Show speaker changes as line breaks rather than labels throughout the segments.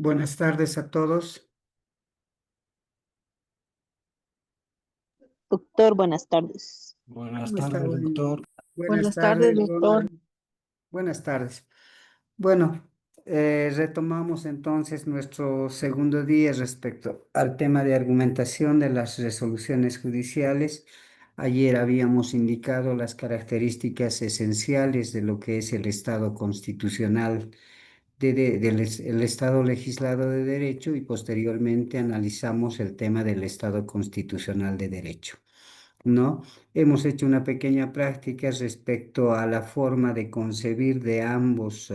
Buenas tardes a todos.
Doctor, buenas tardes.
Buenas
¿Cómo está?
tardes, doctor.
Buenas
Buenas tardes,
tardes,
doctor.
Ronald. Buenas tardes. Bueno, retomamos entonces nuestro segundo día respecto al tema de argumentación de las resoluciones judiciales. Ayer habíamos indicado las características esenciales de lo que es el Estado constitucional, el Estado legislado de derecho, y posteriormente analizamos el tema del Estado constitucional de derecho, ¿no? Hemos hecho una pequeña práctica respecto a la forma de concebir de ambas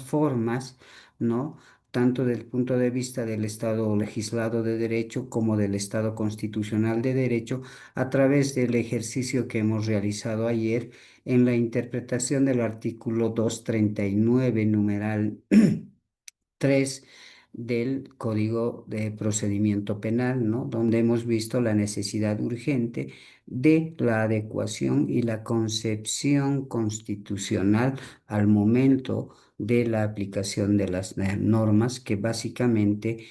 formas, ¿no? Tanto del punto de vista del Estado legislado de derecho como del Estado constitucional de derecho, a través del ejercicio que hemos realizado ayer en la interpretación del artículo 239, numeral 3 del Código de Procedimiento Penal, ¿no? Donde hemos visto la necesidad urgente de la adecuación y la concepción constitucional al momento de la aplicación de las normas, que básicamente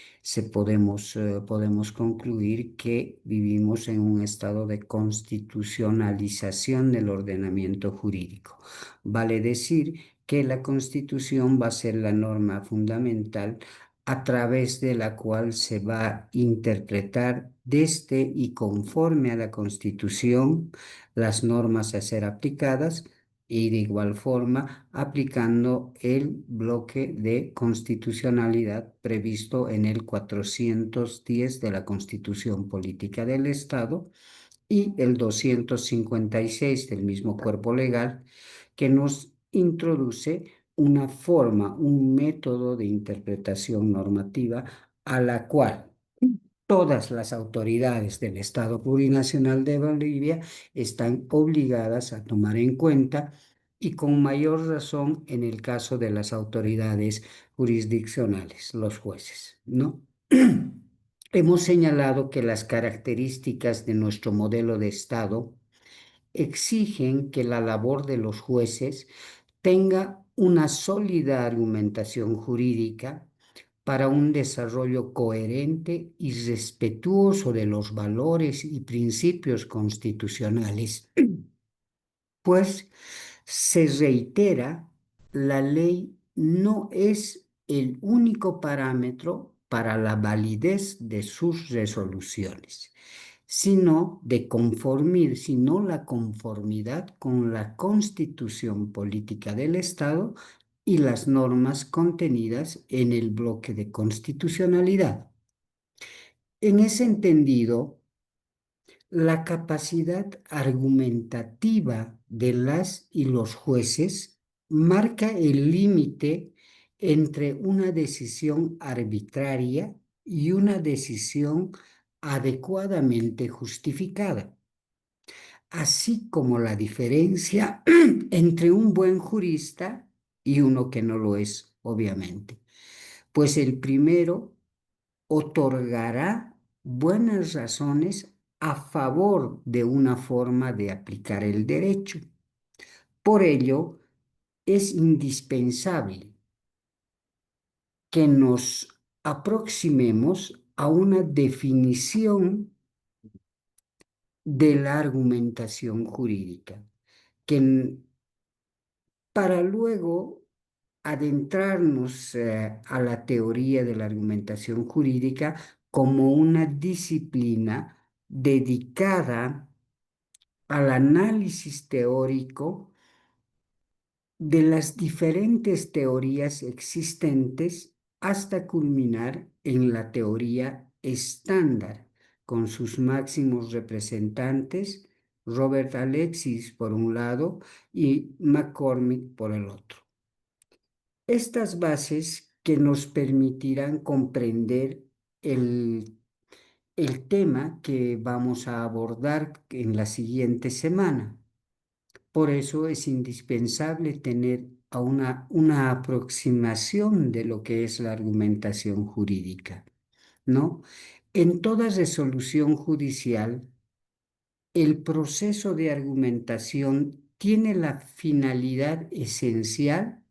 podemos concluir que vivimos en un estado de constitucionalización del ordenamiento jurídico. Vale decir que la Constitución va a ser la norma fundamental a través de la cual se va a interpretar desde y conforme a la Constitución las normas a ser aplicadas, y de igual forma aplicando el bloque de constitucionalidad previsto en el 410 de la Constitución Política del Estado y el 256 del mismo cuerpo legal, que nos introduce una forma, un método de interpretación normativa a la cual todas las autoridades del Estado Plurinacional de Bolivia están obligadas a tomar en cuenta, y con mayor razón en el caso de las autoridades jurisdiccionales, los jueces, ¿no? Hemos señalado que las características de nuestro modelo de Estado exigen que la labor de los jueces tenga una sólida argumentación jurídica para un desarrollo coherente y respetuoso de los valores y principios constitucionales, pues se reitera, la ley no es el único parámetro para la validez de sus resoluciones, sino la conformidad con la Constitución Política del Estado y las normas contenidas en el bloque de constitucionalidad. En ese entendido, la capacidad argumentativa de las y los jueces marca el límite entre una decisión arbitraria y una decisión adecuadamente justificada, así como la diferencia entre un buen jurista y uno que no lo es, obviamente, pues el primero otorgará buenas razones a favor de una forma de aplicar el derecho. Por ello, es indispensable que nos aproximemos a una definición de la argumentación jurídica, para luego adentrarnos a la teoría de la argumentación jurídica como una disciplina dedicada al análisis teórico de las diferentes teorías existentes hasta culminar en la teoría estándar, con sus máximos representantes, Robert Alexis por un lado y McCormick por el otro. Estas bases que nos permitirán comprender el tema que vamos a abordar en la siguiente semana. Por eso es indispensable tener una aproximación de lo que es la argumentación jurídica, ¿no? En toda resolución judicial, el proceso de argumentación tiene la finalidad esencial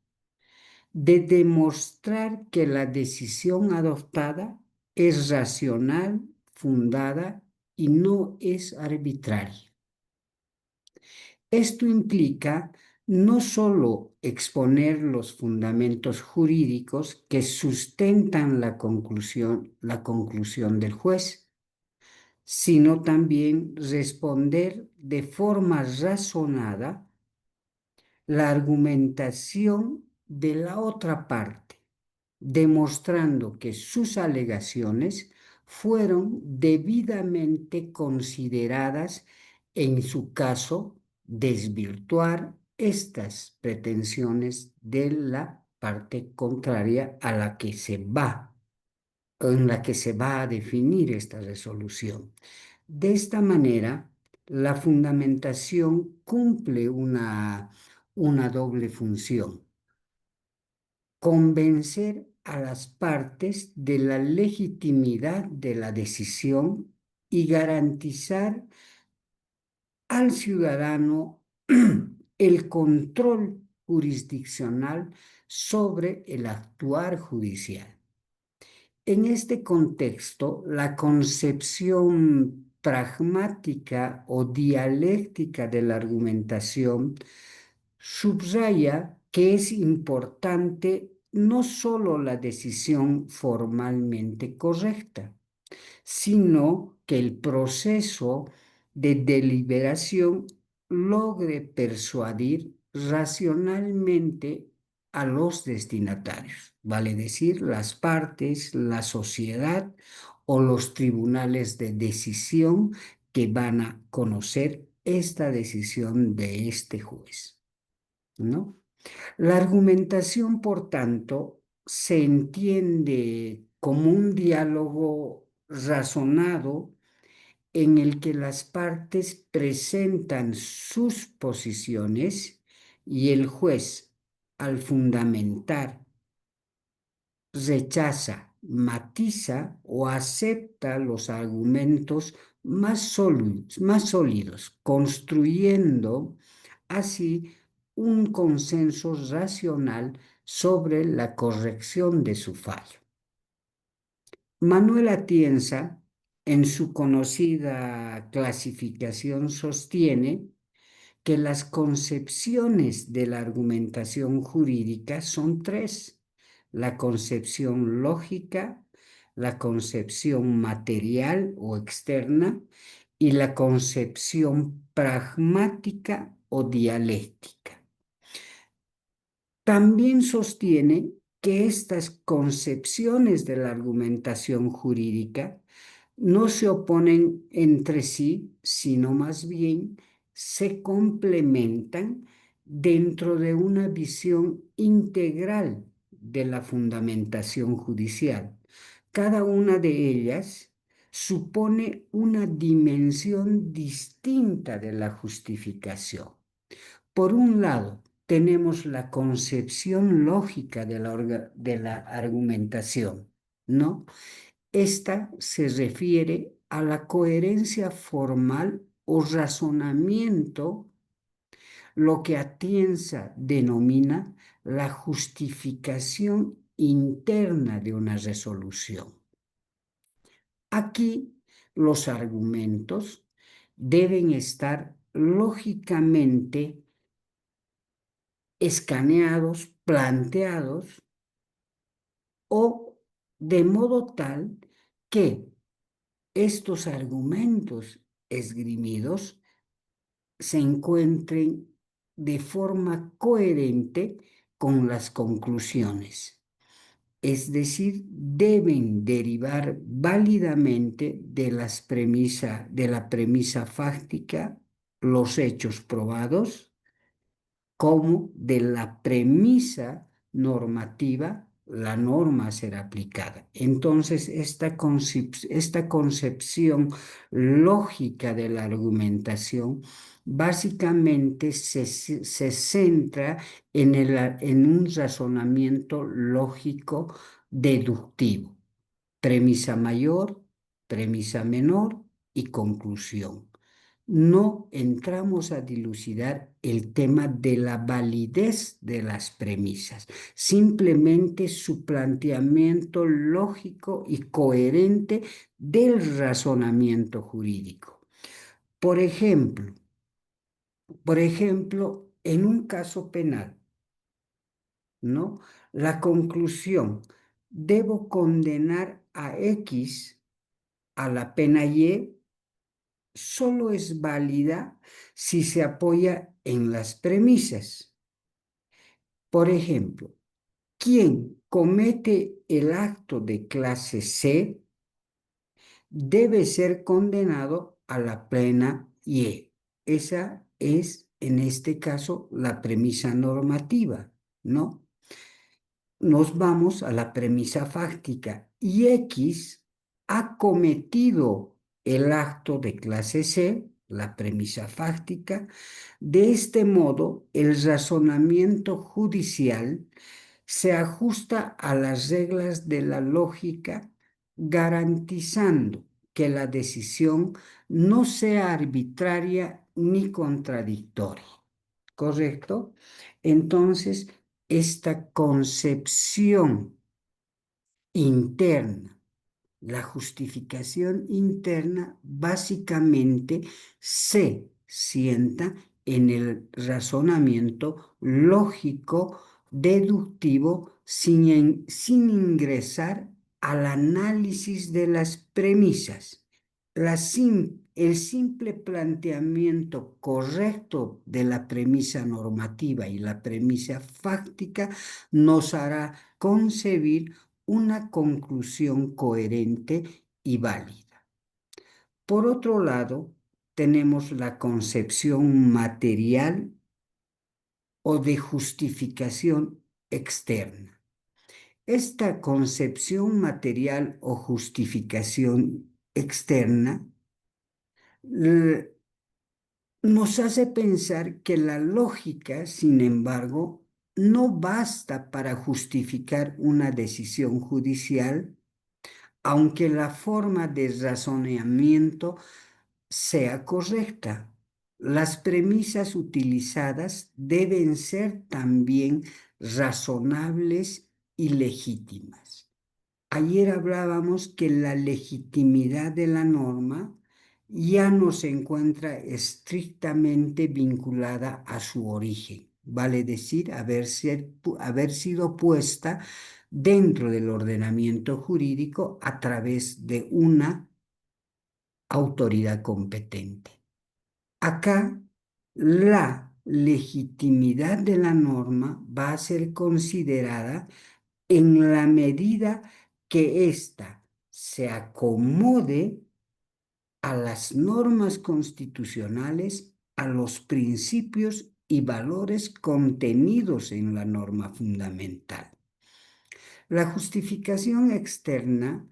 de demostrar que la decisión adoptada es racional, fundada y no es arbitraria. Esto implica no solo exponer los fundamentos jurídicos que sustentan la conclusión del juez, sino también responder de forma razonada la argumentación de la otra parte, demostrando que sus alegaciones fueron debidamente consideradas, en su caso, desvirtuar estas pretensiones de la parte contraria a la que se va, en la que se va a definir esta resolución. De esta manera, la fundamentación cumple una doble función: convencer a las partes de la legitimidad de la decisión y garantizar al ciudadano el control jurisdiccional sobre el actuar judicial. En este contexto, la concepción pragmática o dialéctica de la argumentación subraya que es importante no solo la decisión formalmente correcta, sino que el proceso de deliberación logre persuadir racionalmente a los destinatarios, vale decir, las partes, la sociedad o los tribunales de decisión que van a conocer esta decisión de este juez, ¿no? La argumentación, por tanto, se entiende como un diálogo razonado en el que las partes presentan sus posiciones y el juez, al fundamentar, rechaza, matiza o acepta los argumentos más sólidos, construyendo así un consenso racional sobre la corrección de su fallo. Manuel Atienza, en su conocida clasificación, sostiene que las concepciones de la argumentación jurídica son tres: la concepción lógica, la concepción material o externa y la concepción pragmática o dialéctica. También sostiene que estas concepciones de la argumentación jurídica no se oponen entre sí, sino más bien se complementan dentro de una visión integral de la fundamentación judicial. Cada una de ellas supone una dimensión distinta de la justificación. Por un lado, tenemos la concepción lógica de la argumentación, ¿no? Esta se refiere a la coherencia formal o razonamiento, lo que Atienza denomina la justificación interna de una resolución. Aquí los argumentos deben estar lógicamente escaneados, planteados, o de modo tal que estos argumentos esgrimidos se encuentren de forma coherente con las conclusiones. Es decir, deben derivar válidamente de la premisa fáctica, los hechos probados, como de la premisa normativa, la norma será aplicada. Entonces, esta concepción lógica de la argumentación básicamente se centra en un razonamiento lógico deductivo: premisa mayor, premisa menor y conclusión. no entramos a dilucidar el tema de la validez de las premisas, simplemente su planteamiento lógico y coherente del razonamiento jurídico. Por ejemplo, en un caso penal, ¿no? La conclusión, debo condenar a X a la pena Y, solo es válida si se apoya en las premisas. Por ejemplo, quien comete el acto de clase C debe ser condenado a la pena Y. Esa es, en este caso, la premisa normativa, ¿no? Nos vamos a la premisa fáctica. Y X ha cometido el acto de clase C, la premisa fáctica. De este modo, el razonamiento judicial se ajusta a las reglas de la lógica, garantizando que la decisión no sea arbitraria ni contradictoria. ¿Correcto? Entonces, esta concepción interna, la justificación interna, básicamente se sienta en el razonamiento lógico, deductivo, sin ingresar al análisis de las premisas. El simple planteamiento correcto de la premisa normativa y la premisa fáctica nos hará concebir una conclusión coherente y válida. Por otro lado, tenemos la concepción material o de justificación externa. Esta concepción material o justificación externa nos hace pensar que la lógica, sin embargo, no basta para justificar una decisión judicial, aunque la forma de razonamiento sea correcta. Las premisas utilizadas deben ser también razonables y legítimas. Ayer hablábamos que la legitimidad de la norma ya no se encuentra estrictamente vinculada a su origen, vale decir, haber sido puesta dentro del ordenamiento jurídico a través de una autoridad competente. Acá, la legitimidad de la norma va a ser considerada en la medida que ésta se acomode a las normas constitucionales, a los principios y valores contenidos en la norma fundamental. La justificación externa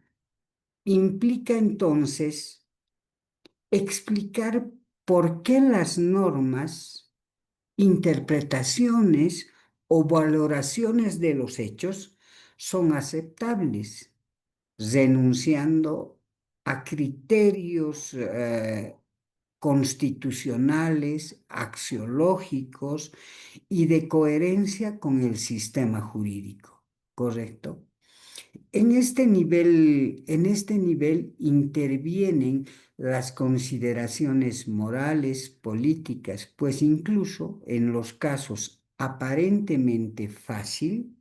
implica entonces explicar por qué las normas, interpretaciones o valoraciones de los hechos son aceptables, renunciando a criterios constitucionales, axiológicos y de coherencia con el sistema jurídico, ¿correcto? En este nivel intervienen las consideraciones morales, políticas, pues incluso en los casos aparentemente fáciles,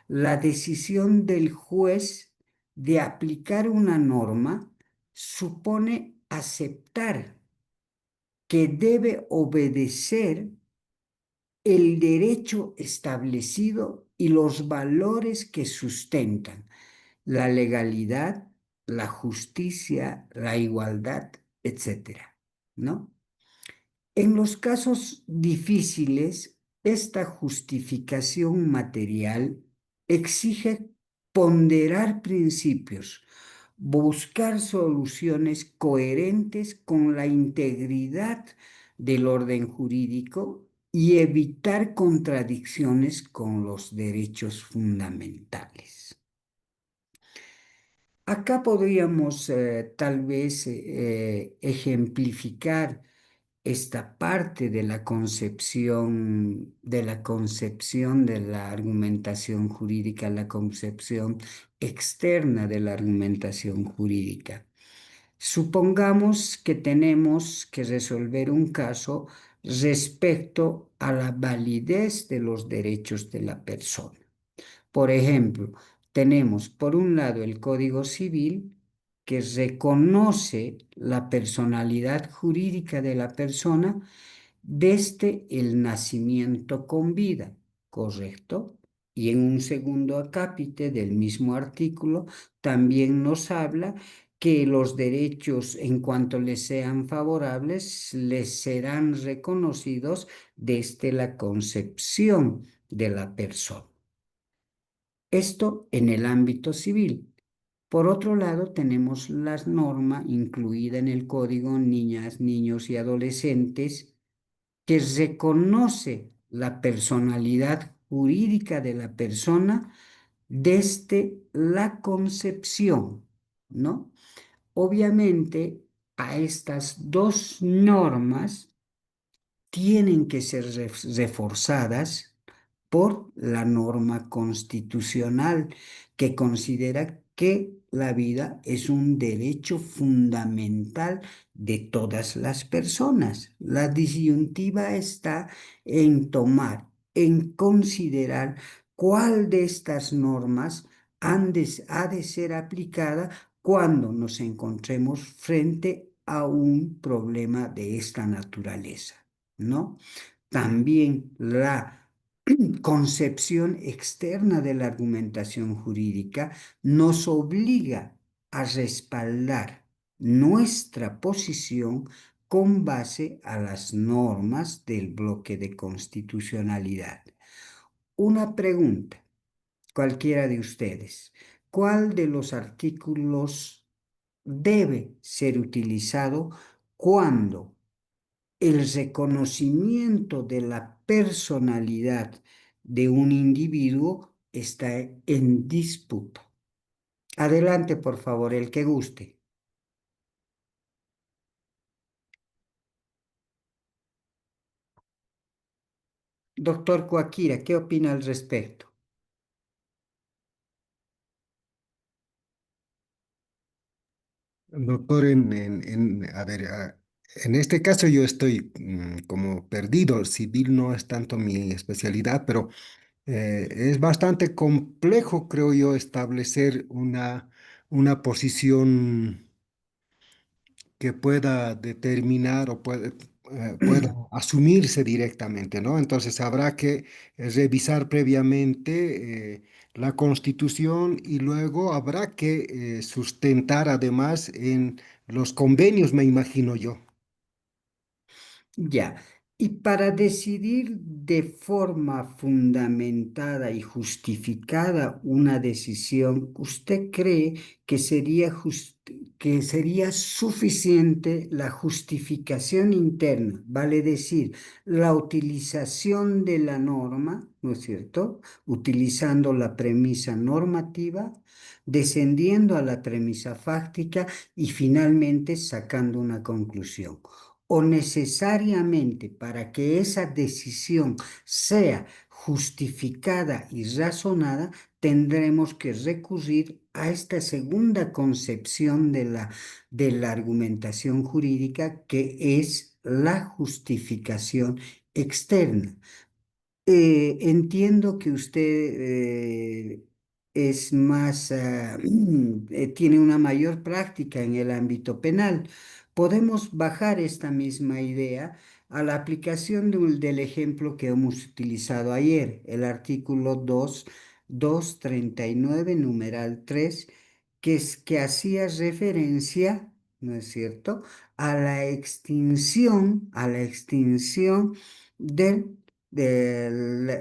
la decisión del juez de aplicar una norma supone aceptar que debe obedecer el derecho establecido y los valores que sustentan la legalidad, la justicia, la igualdad, etcétera, ¿no? En los casos difíciles, esta justificación material exige ponderar principios, buscar soluciones coherentes con la integridad del orden jurídico y evitar contradicciones con los derechos fundamentales. Acá podríamos tal vez ejemplificar esta parte de la argumentación jurídica, la concepción externa de la argumentación jurídica. Supongamos que tenemos que resolver un caso respecto a la validez de los derechos de la persona. Por ejemplo, tenemos por un lado el Código Civil que reconoce la personalidad jurídica de la persona desde el nacimiento con vida, ¿correcto? Y en un segundo acápite del mismo artículo también nos habla que los derechos en cuanto les sean favorables les serán reconocidos desde la concepción de la persona. Esto en el ámbito civil. Por otro lado, tenemos la norma incluida en el Código Niñas, Niños y Adolescentes que reconoce la personalidad jurídica de la persona desde la concepción, ¿no? Obviamente, a estas dos normas tienen que ser reforzadas por la norma constitucional que considera que la vida es un derecho fundamental de todas las personas. La disyuntiva está en tomar, en considerar cuál de estas normas ha de ser aplicada cuando nos encontremos frente a un problema de esta naturaleza, ¿no? También la concepción externa de la argumentación jurídica nos obliga a respaldar nuestra posición con base a las normas del bloque de constitucionalidad. Una pregunta, cualquiera de ustedes, ¿cuál de los artículos debe ser utilizado cuando el reconocimiento de la personalidad de un individuo está en disputa? Adelante, por favor, el que guste. Doctor Coaquira, ¿qué opina al respecto?
Doctor, a ver, en este caso yo estoy como perdido. Civil no es tanto mi especialidad, pero es bastante complejo, creo yo, establecer una posición que pueda determinar o pueda asumirse directamente, ¿no? Entonces habrá que revisar previamente la Constitución y luego habrá que sustentar además en los convenios, me imagino yo.
Ya, y para decidir de forma fundamentada y justificada una decisión, ¿usted cree que que sería suficiente la justificación interna? Vale decir, la utilización de la norma, ¿no es cierto? Utilizando la premisa normativa, descendiendo a la premisa fáctica y finalmente sacando una conclusión, o necesariamente para que esa decisión sea justificada y razonada, tendremos que recurrir a esta segunda concepción de la argumentación jurídica, que es la justificación externa. Entiendo que usted es más, tiene una mayor práctica en el ámbito penal. Podemos bajar esta misma idea a la aplicación del ejemplo que hemos utilizado ayer, el artículo 239 numeral 3, que hacía referencia, ¿no es cierto?, a la extinción de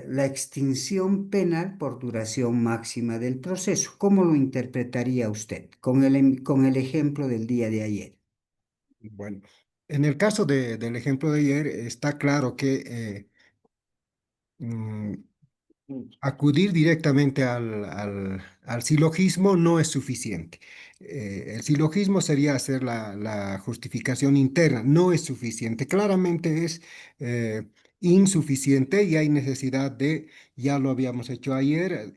la extinción penal por duración máxima del proceso. ¿Cómo lo interpretaría usted con el ejemplo del día de ayer?
Bueno, en el caso del ejemplo de ayer, está claro que mm, acudir directamente al silogismo no es suficiente. El silogismo sería hacer la justificación interna, no es suficiente. Claramente es insuficiente y hay necesidad de, ya lo habíamos hecho ayer,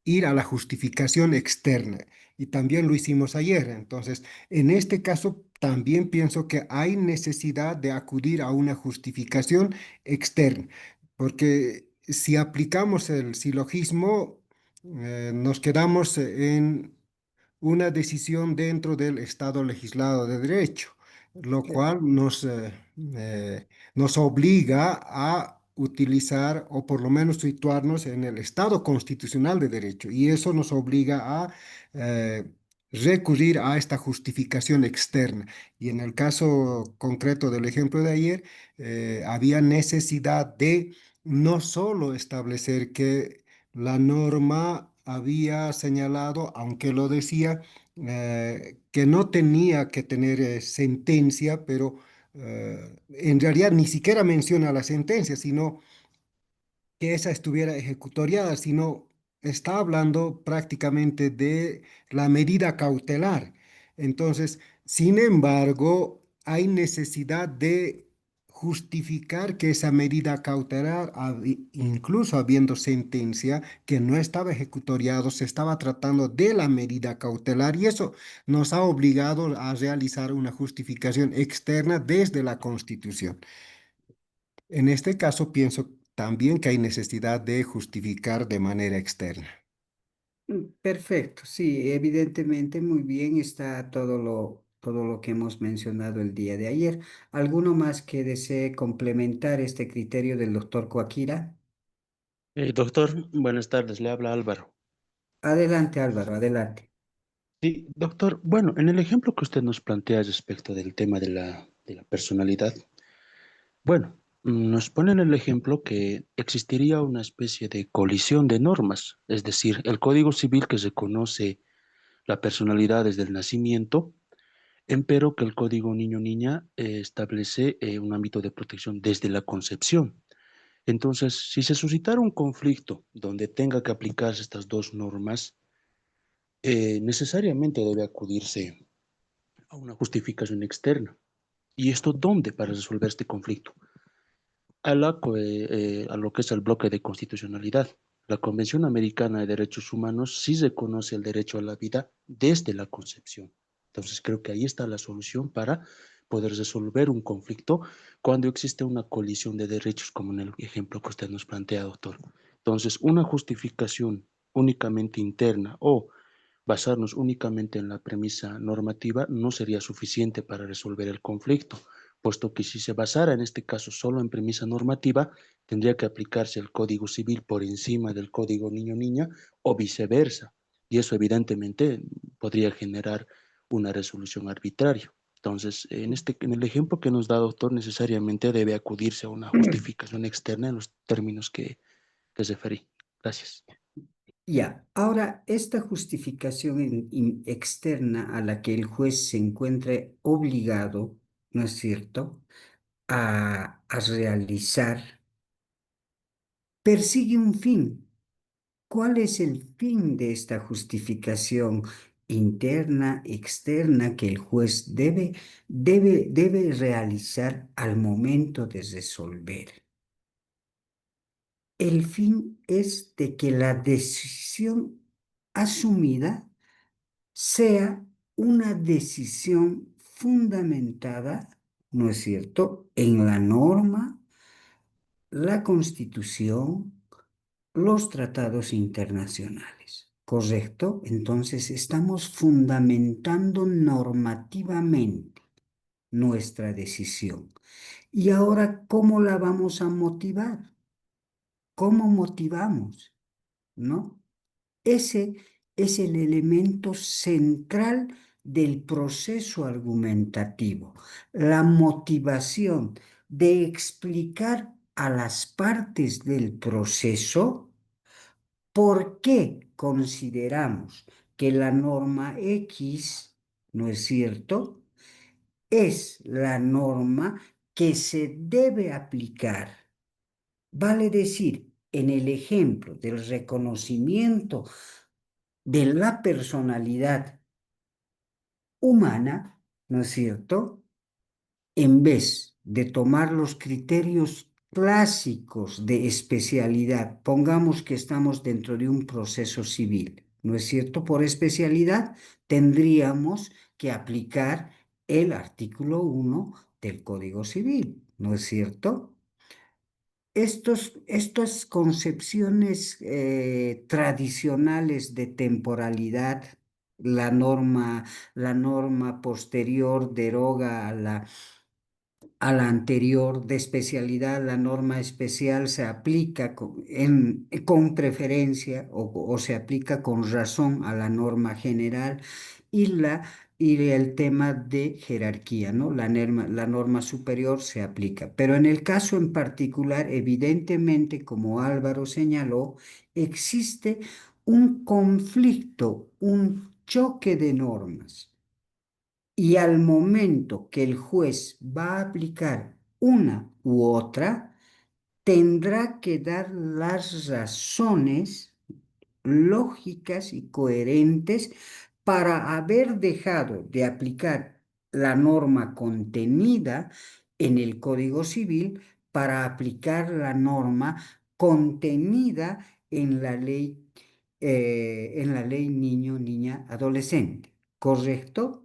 ir a la justificación externa. Y también lo hicimos ayer. Entonces, en este caso, también pienso que hay necesidad de acudir a una justificación externa. Porque si aplicamos el silogismo, nos quedamos en una decisión dentro del Estado legislado de derecho, lo cual nos obliga a utilizar o por lo menos situarnos en el Estado constitucional de derecho. Y eso nos obliga a eh, recurrir a esta justificación externa. Y en el caso concreto del ejemplo de ayer, había necesidad de no solo establecer que la norma había señalado, aunque lo decía, que no tenía que tener sentencia, pero en realidad ni siquiera menciona la sentencia, sino que esa estuviera ejecutoriada, sino está hablando prácticamente de la medida cautelar. Entonces, sin embargo, hay necesidad de justificar que esa medida cautelar, incluso habiendo sentencia que no estaba ejecutoriado, se estaba tratando de la medida cautelar y eso nos ha obligado a realizar una justificación externa desde la Constitución. En este caso, pienso también que hay necesidad de justificar de manera externa.
Perfecto, sí, evidentemente muy bien está todo lo que hemos mencionado el día de ayer. ¿Alguno más que desee complementar este criterio del doctor Coaquira?
Doctor, buenas tardes, le habla Álvaro.
Adelante, Álvaro, adelante.
Sí, doctor, bueno, en el ejemplo que usted nos plantea respecto del tema de la personalidad, bueno, nos pone en el ejemplo que existiría una especie de colisión de normas, es decir, el Código Civil que reconoce la personalidad desde el nacimiento, empero que el Código Niño-Niña establece un ámbito de protección desde la concepción. Entonces, si se suscitara un conflicto donde tenga que aplicarse estas dos normas, necesariamente debe acudirse a una justificación externa. ¿Y esto dónde para resolver este conflicto? A lo que es el bloque de constitucionalidad. La Convención Americana de Derechos Humanos sí reconoce el derecho a la vida desde la concepción. Entonces creo que ahí está la solución para poder resolver un conflicto cuando existe una colisión de derechos, como en el ejemplo que usted nos plantea, doctor. Entonces, una justificación únicamente interna o basarnos únicamente en la premisa normativa no sería suficiente para resolver el conflicto, puesto que si se basara en este caso solo en premisa normativa, tendría que aplicarse el Código Civil por encima del Código Niño-Niña o viceversa, y eso evidentemente podría generar una resolución arbitraria. Entonces, en el ejemplo que nos da doctor, necesariamente debe acudirse a una justificación externa en los términos que referí. Gracias.
Ya, ahora esta justificación externa a la que el juez se encuentre obligado, ¿no es cierto?, a realizar, persigue un fin. ¿Cuál es el fin de esta justificación interna, externa que el juez debe realizar al momento de resolver? El fin es de que la decisión asumida sea una decisión fundamentada, ¿no es cierto?, en la norma, la Constitución, los tratados internacionales. ¿Correcto? Entonces estamos fundamentando normativamente nuestra decisión. Y ahora, ¿cómo la vamos a motivar? ¿Cómo motivamos? ¿No? Ese es el elemento central del proceso argumentativo, la motivación de explicar a las partes del proceso por qué consideramos que la norma X, ¿no es cierto?, es la norma que se debe aplicar. Vale decir, en el ejemplo del reconocimiento de la personalidad humana, ¿no es cierto? En vez de tomar los criterios clásicos de especialidad, pongamos que estamos dentro de un proceso civil, ¿no es cierto? Por especialidad tendríamos que aplicar el artículo 1 del Código Civil, ¿no es cierto? Estas concepciones tradicionales de temporalidad, la norma posterior deroga a la anterior de especialidad, la norma especial se aplica con preferencia o se aplica con razón a la norma general y, y el tema de jerarquía, ¿no? La norma superior se aplica. Pero en el caso en particular, evidentemente, como Álvaro señaló, existe un conflicto, un choque de normas. Y al momento que el juez va a aplicar una u otra, tendrá que dar las razones lógicas y coherentes para haber dejado de aplicar la norma contenida en el Código Civil para aplicar la norma contenida en la ley niño, niña, adolescente, ¿correcto?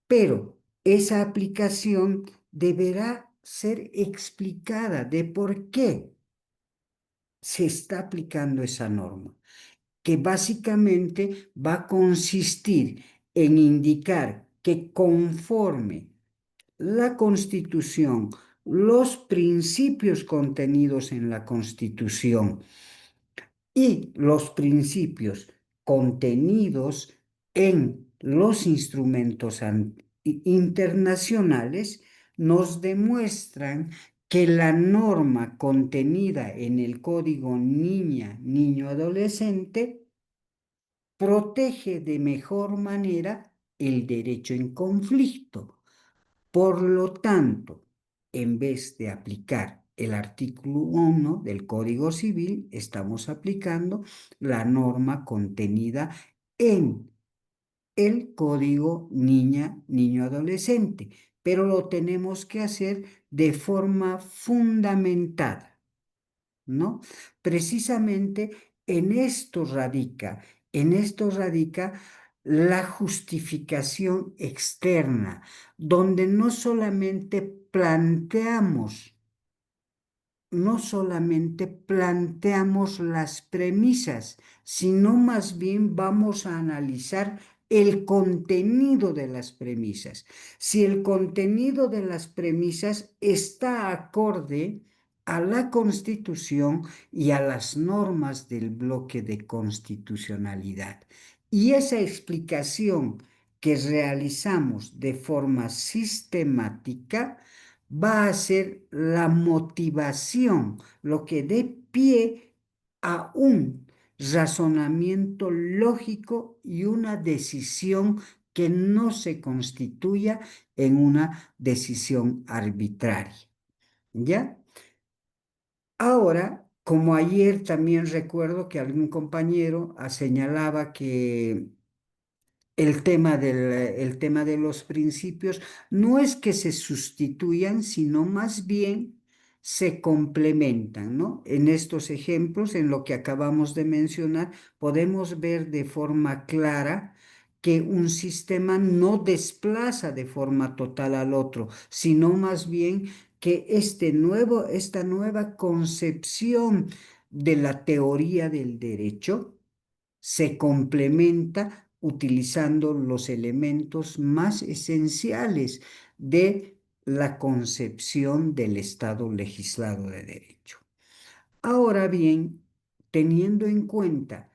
Pero esa aplicación deberá ser explicada de por qué se está aplicando esa norma, que básicamente va a consistir en indicar que conforme la Constitución, los principios contenidos en la Constitución y los principios contenidos en los instrumentos internacionales nos demuestran que la norma contenida en el Código Niña, Niño, Adolescente protege de mejor manera el derecho en conflicto. Por lo tanto, en vez de aplicar el artículo 1 del Código Civil, estamos aplicando la norma contenida en el Código Niña, Niño, Adolescente, pero lo tenemos que hacer de forma fundamentada, ¿no? Precisamente en esto radica la justificación externa, donde no solamente planteamos las premisas, sino más bien vamos a analizar el contenido de las premisas. Si el contenido de las premisas está acorde a la Constitución y a las normas del bloque de constitucionalidad. Y esa explicación que realizamos de forma sistemática va a ser la motivación, lo que dé pie a un razonamiento lógico y una decisión que no se constituya en una decisión arbitraria. ¿Ya? Ahora, como ayer también recuerdo que algún compañero señalaba que el tema de los principios no es que se sustituyan, sino más bien se complementan, ¿no? En estos ejemplos, en lo que acabamos de mencionar, podemos ver de forma clara que un sistema no desplaza de forma total al otro, sino más bien que esta nueva concepción de la teoría del derecho se complementa utilizando los elementos más esenciales de la concepción del Estado legislado de derecho. Ahora bien, teniendo en cuenta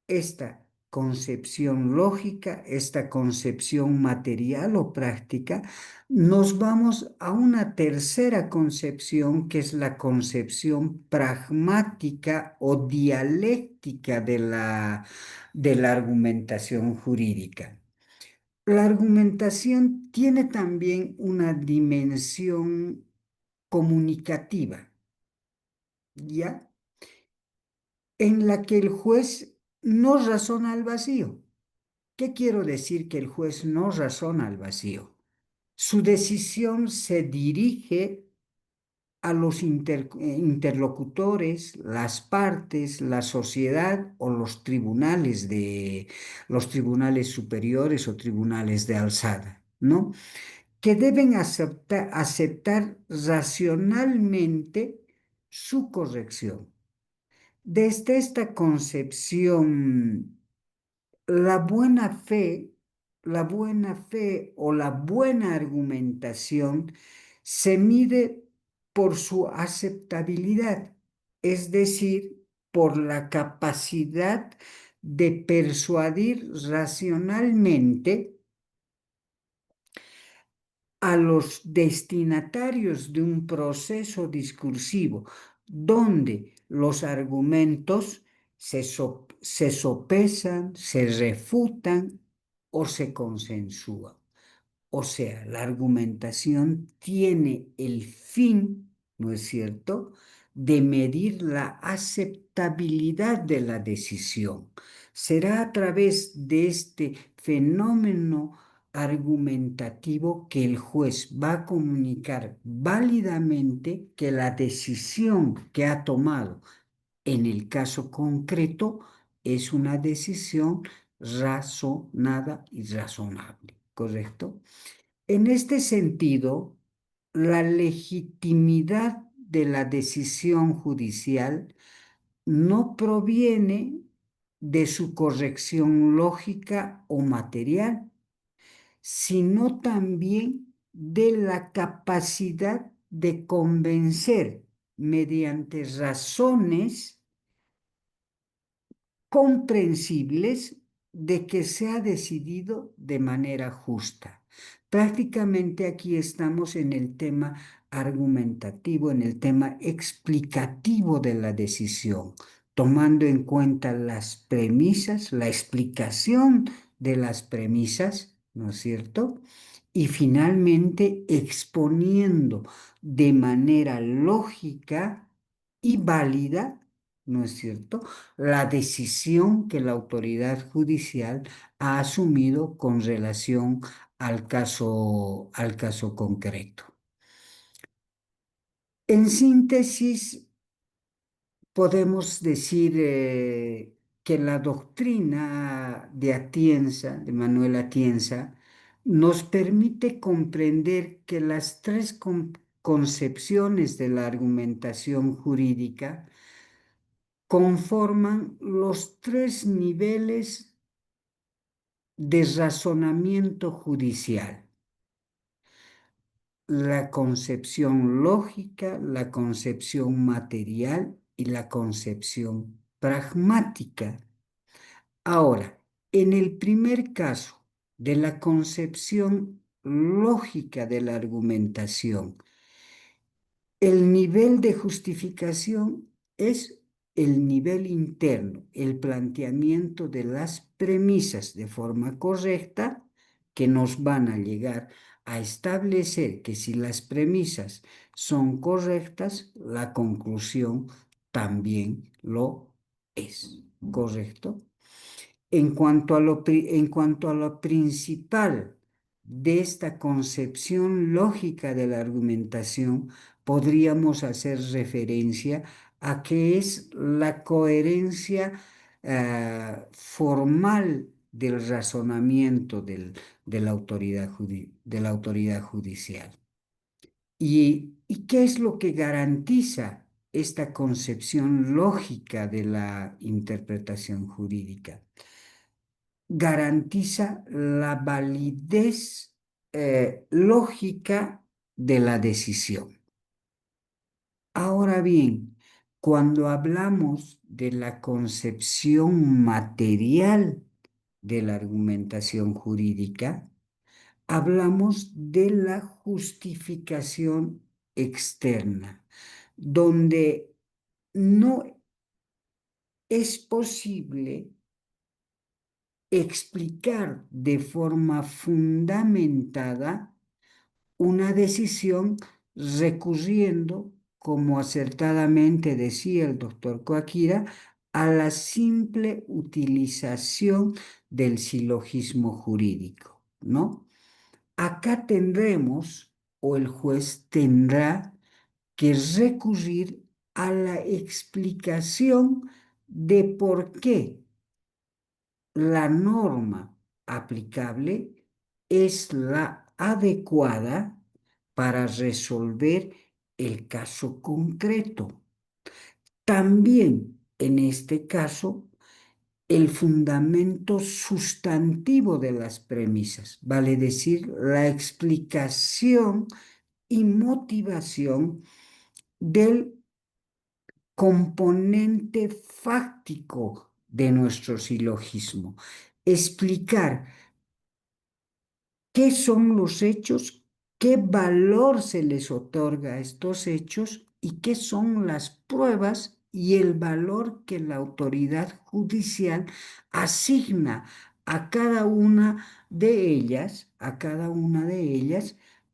esta concepción lógica, esta concepción material o práctica, nos vamos a una tercera concepción que es la concepción pragmática o dialéctica de la argumentación jurídica. La argumentación tiene también una dimensión comunicativa, ¿ya? en la que el juez no razona al vacío. ¿Qué quiero decir que el juez no razona al vacío? Su decisión se dirige a los interlocutores, las partes, la sociedad o los tribunales superiores o tribunales de alzada, ¿no? Que deben aceptar racionalmente su corrección. Desde esta concepción, la buena fe o la buena argumentación se mide por su aceptabilidad, es decir, por la capacidad de persuadir racionalmente a los destinatarios de un proceso discursivo donde los argumentos se sopesan, se refutan o se consensúan. O sea, la argumentación tiene el fin, ¿no es cierto?, de medir la aceptabilidad de la decisión. Será a través de este fenómeno argumentativo que el juez va a comunicar válidamente que la decisión que ha tomado en el caso concreto es una decisión razonada y razonable, ¿correcto? En este sentido, la legitimidad de la decisión judicial no proviene de su corrección lógica o material, sino también de la capacidad de convencer mediante razones comprensibles de que se ha decidido de manera justa. Prácticamente aquí estamos en el tema argumentativo, en el tema explicativo de la decisión, tomando en cuenta las premisas, la explicación de las premisas, ¿no es cierto? Y finalmente exponiendo de manera lógica y válida, ¿no es cierto?, la decisión que la autoridad judicial ha asumido con relación al caso concreto. En síntesis, podemos decir que la doctrina de Atienza, de Manuel Atienza, nos permite comprender que las tres concepciones de la argumentación jurídica conforman los tres niveles de razonamiento judicial: la concepción lógica, la concepción material y la concepción pragmática. Ahora, en el primer caso de la concepción lógica de la argumentación, el nivel de justificación es el nivel interno, el planteamiento de las premisas de forma correcta que nos van a llegar a establecer que si las premisas son correctas, la conclusión también lo es, ¿correcto? En cuanto a lo principal de esta concepción lógica de la argumentación, podríamos hacer referencia a que es la coherencia formal del razonamiento de la autoridad judicial. ¿Y qué es lo que garantiza esta concepción lógica de la interpretación jurídica? Garantiza la validez lógica de la decisión. Ahora bien, cuando hablamos de la concepción material de la argumentación jurídica, hablamos de la justificación externa, donde no es posible explicar de forma fundamentada una decisión recurriendo, como acertadamente decía el doctor Coaquira, a la simple utilización del silogismo jurídico, ¿no? Acá tendremos, o el juez tendrá que recurrir a la explicación de por qué la norma aplicable es la adecuada para resolver el caso concreto. También en este caso, el fundamento sustantivo de las premisas, vale decir, la explicación y motivación del componente fáctico de nuestro silogismo. Explicar qué son los hechos, qué valor se les otorga a estos hechos y qué son las pruebas y el valor que la autoridad judicial asigna a cada una de ellas,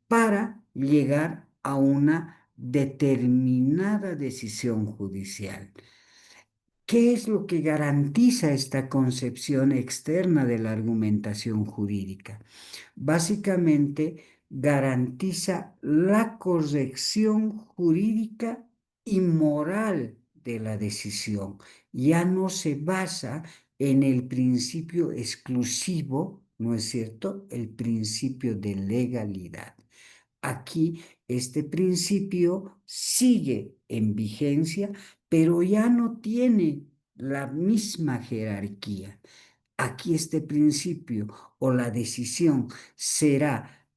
para llegar a una determinada decisión judicial. ¿Qué es lo que garantiza esta concepción externa de la argumentación jurídica? Básicamente, garantiza la corrección jurídica y moral de la decisión. Ya no se basa en el principio exclusivo, ¿no es cierto?, el principio de legalidad. Aquí este principio sigue en vigencia, pero ya no tiene la misma jerarquía. Aquí este principio o la decisión será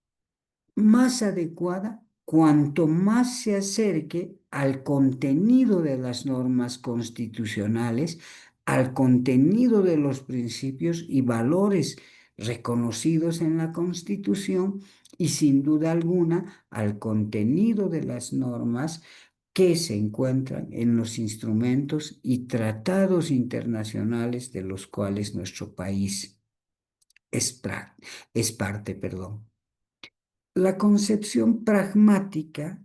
más adecuada cuanto más se acerque al contenido de las normas constitucionales, al contenido de los principios y valores reconocidos en la Constitución y sin duda alguna al contenido de las normas que se encuentran en los instrumentos y tratados internacionales de los cuales nuestro país es parte, perdón. En la concepción pragmática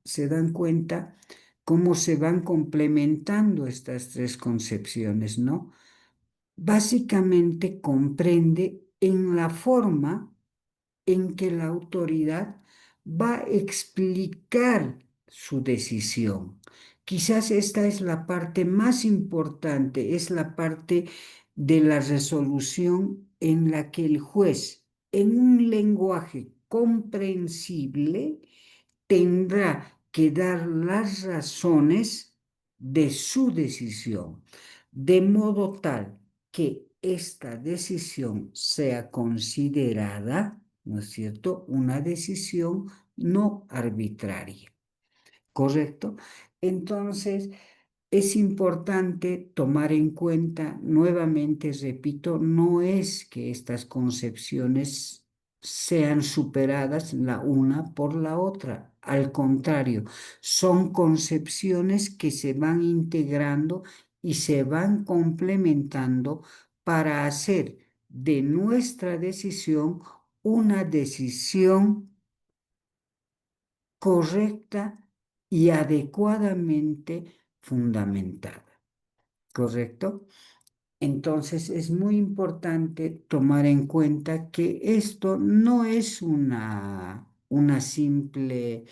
se dan cuenta cómo se van complementando estas tres concepciones, ¿no? Básicamente comprende en la forma en que la autoridad va a explicar su decisión. Quizás esta es la parte más importante, es la parte de la resolución en la que el juez, en un lenguaje comprensible, tendrá que dar las razones de su decisión, de modo tal que esta decisión sea considerada, ¿no es cierto?, una decisión no arbitraria, ¿correcto? Entonces, es importante tomar en cuenta, nuevamente repito, no es que estas concepciones sean superadas la una por la otra. Al contrario, son concepciones que se van integrando y se van complementando para hacer de nuestra decisión una decisión correcta y adecuadamente fundamentada, ¿correcto? Entonces es muy importante tomar en cuenta que esto no es una simple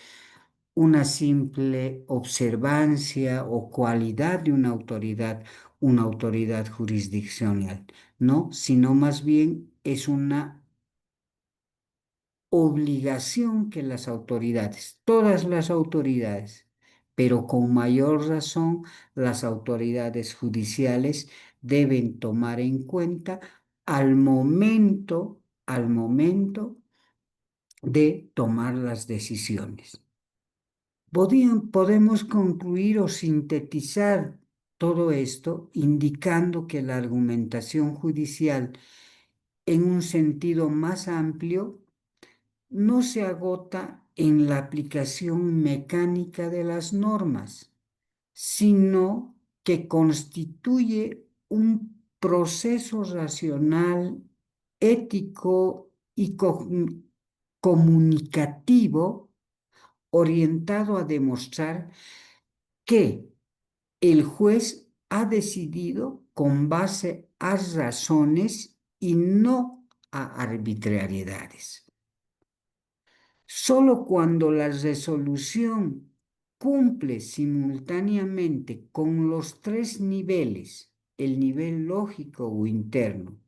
observancia o cualidad de una autoridad jurisdiccional, ¿no? Sino más bien es una obligación que las autoridades, todas las autoridades, pero con mayor razón las autoridades judiciales deben tomar en cuenta al momento de tomar las decisiones. Podemos concluir o sintetizar todo esto indicando que la argumentación judicial en un sentido más amplio no se agota en la aplicación mecánica de las normas, sino que constituye un proceso racional, ético y comunicativo orientado a demostrar que el juez ha decidido con base a razones y no a arbitrariedades. Solo cuando la resolución cumple simultáneamente con los tres niveles, el nivel lógico o interno,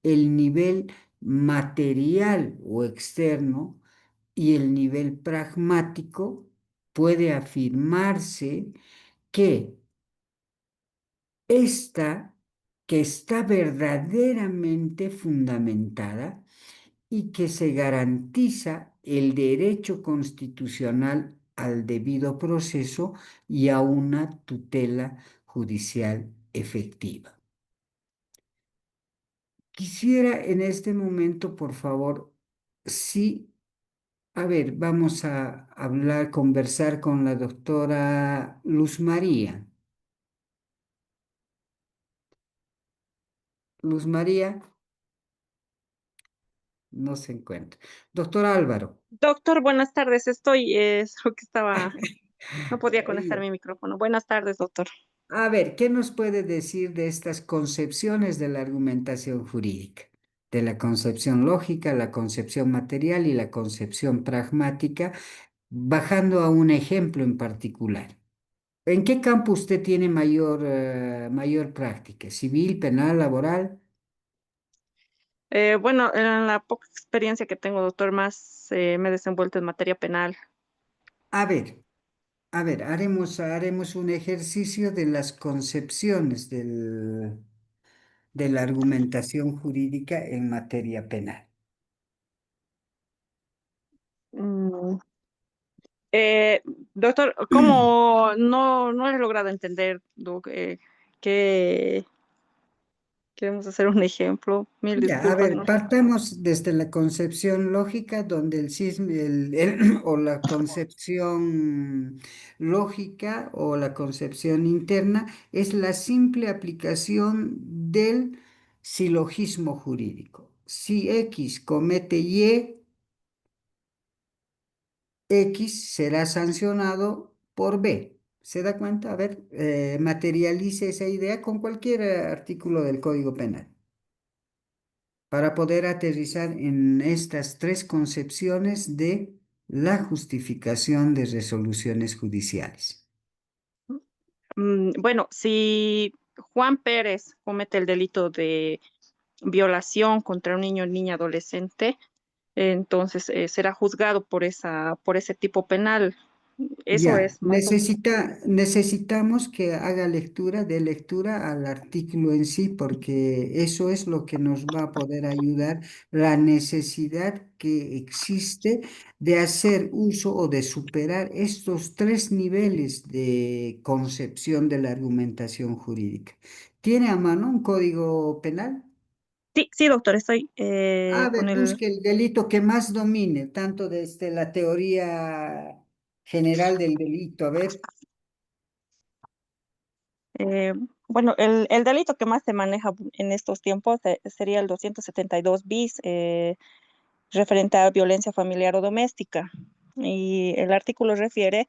el nivel material o externo y el nivel pragmático, puede afirmarse que esta, que está verdaderamente fundamentada y que se garantiza el derecho constitucional al debido proceso y a una tutela judicial efectiva. Quisiera en este momento, por favor, sí, a ver, vamos a hablar, conversar con la doctora Luz María. Luz María no se encuentra. Doctor Álvaro.
Doctor, buenas tardes. Estoy, es lo que estaba, no podía conectar
Ahí.
mi micrófono. Buenas tardes, doctor.
A ver, ¿qué nos puede decir de estas concepciones de la argumentación jurídica? De la concepción lógica, la concepción material y la concepción pragmática, bajando a un ejemplo en particular. ¿En qué campo usted tiene mayor práctica? ¿Civil, penal, laboral?
Bueno, en la poca experiencia que tengo, doctor, más me he desenvuelto en materia penal.
A ver, haremos un ejercicio de las concepciones de la argumentación jurídica en materia penal.
Mm, eh, doctor, ¿cómo no he logrado entender que queremos hacer un ejemplo? Mil
Ya, a
disculpas,
ver,
¿no?
partamos desde la concepción lógica, donde o la concepción lógica o la concepción interna es la simple aplicación del silogismo jurídico. Si X comete Y, X será sancionado por B. ¿Se da cuenta? A ver, materialice esa idea con cualquier artículo del Código Penal para poder aterrizar en estas tres concepciones de la justificación de resoluciones judiciales.
Bueno, si Juan Pérez comete el delito de violación contra un niño o niña adolescente, entonces será juzgado por ese tipo penal. Eso
Ya,
es más o menos.
necesitamos que haga lectura al artículo en sí, porque eso es lo que nos va a poder ayudar, la necesidad que existe de hacer uso o de superar estos tres niveles de concepción de la argumentación jurídica. ¿Tiene a mano un código penal?
Sí, sí, doctor, estoy
A
con
ver,
el...
busque el delito que más domine, tanto desde la teoría general del delito. A ver.
eh, bueno, el delito que más se maneja en estos tiempos sería el 272 bis, referente a violencia familiar o doméstica. Y el artículo refiere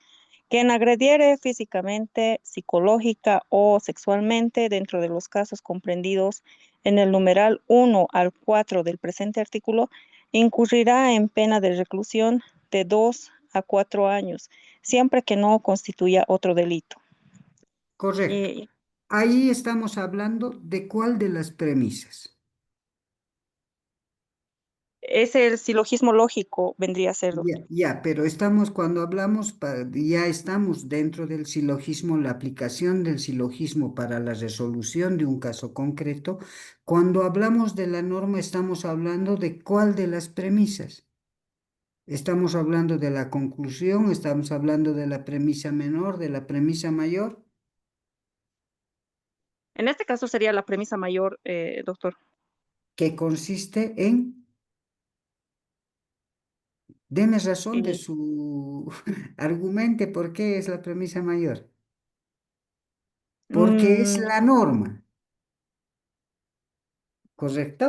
quien agrediere físicamente, psicológica o sexualmente dentro de los casos comprendidos en el numeral 1 al 4 del presente artículo, incurrirá en pena de reclusión de 2 a 4 años, siempre que no constituya otro delito.
Correcto.
Y
Ahí estamos hablando de cuál de las premisas.
ese el silogismo lógico vendría a ser,
Ya,
doctor.
ya, pero estamos cuando hablamos, ya estamos dentro del silogismo, la aplicación del silogismo para la resolución de un caso concreto. Cuando hablamos de la norma, estamos hablando de cuál de las premisas. Estamos hablando de la conclusión, estamos hablando de la premisa menor, de la premisa mayor,
En este caso sería la premisa mayor, doctor.
que consiste en deme razón de
Y,
su argumente por qué es la premisa mayor. Porque es
mm,
la norma, ¿correcto?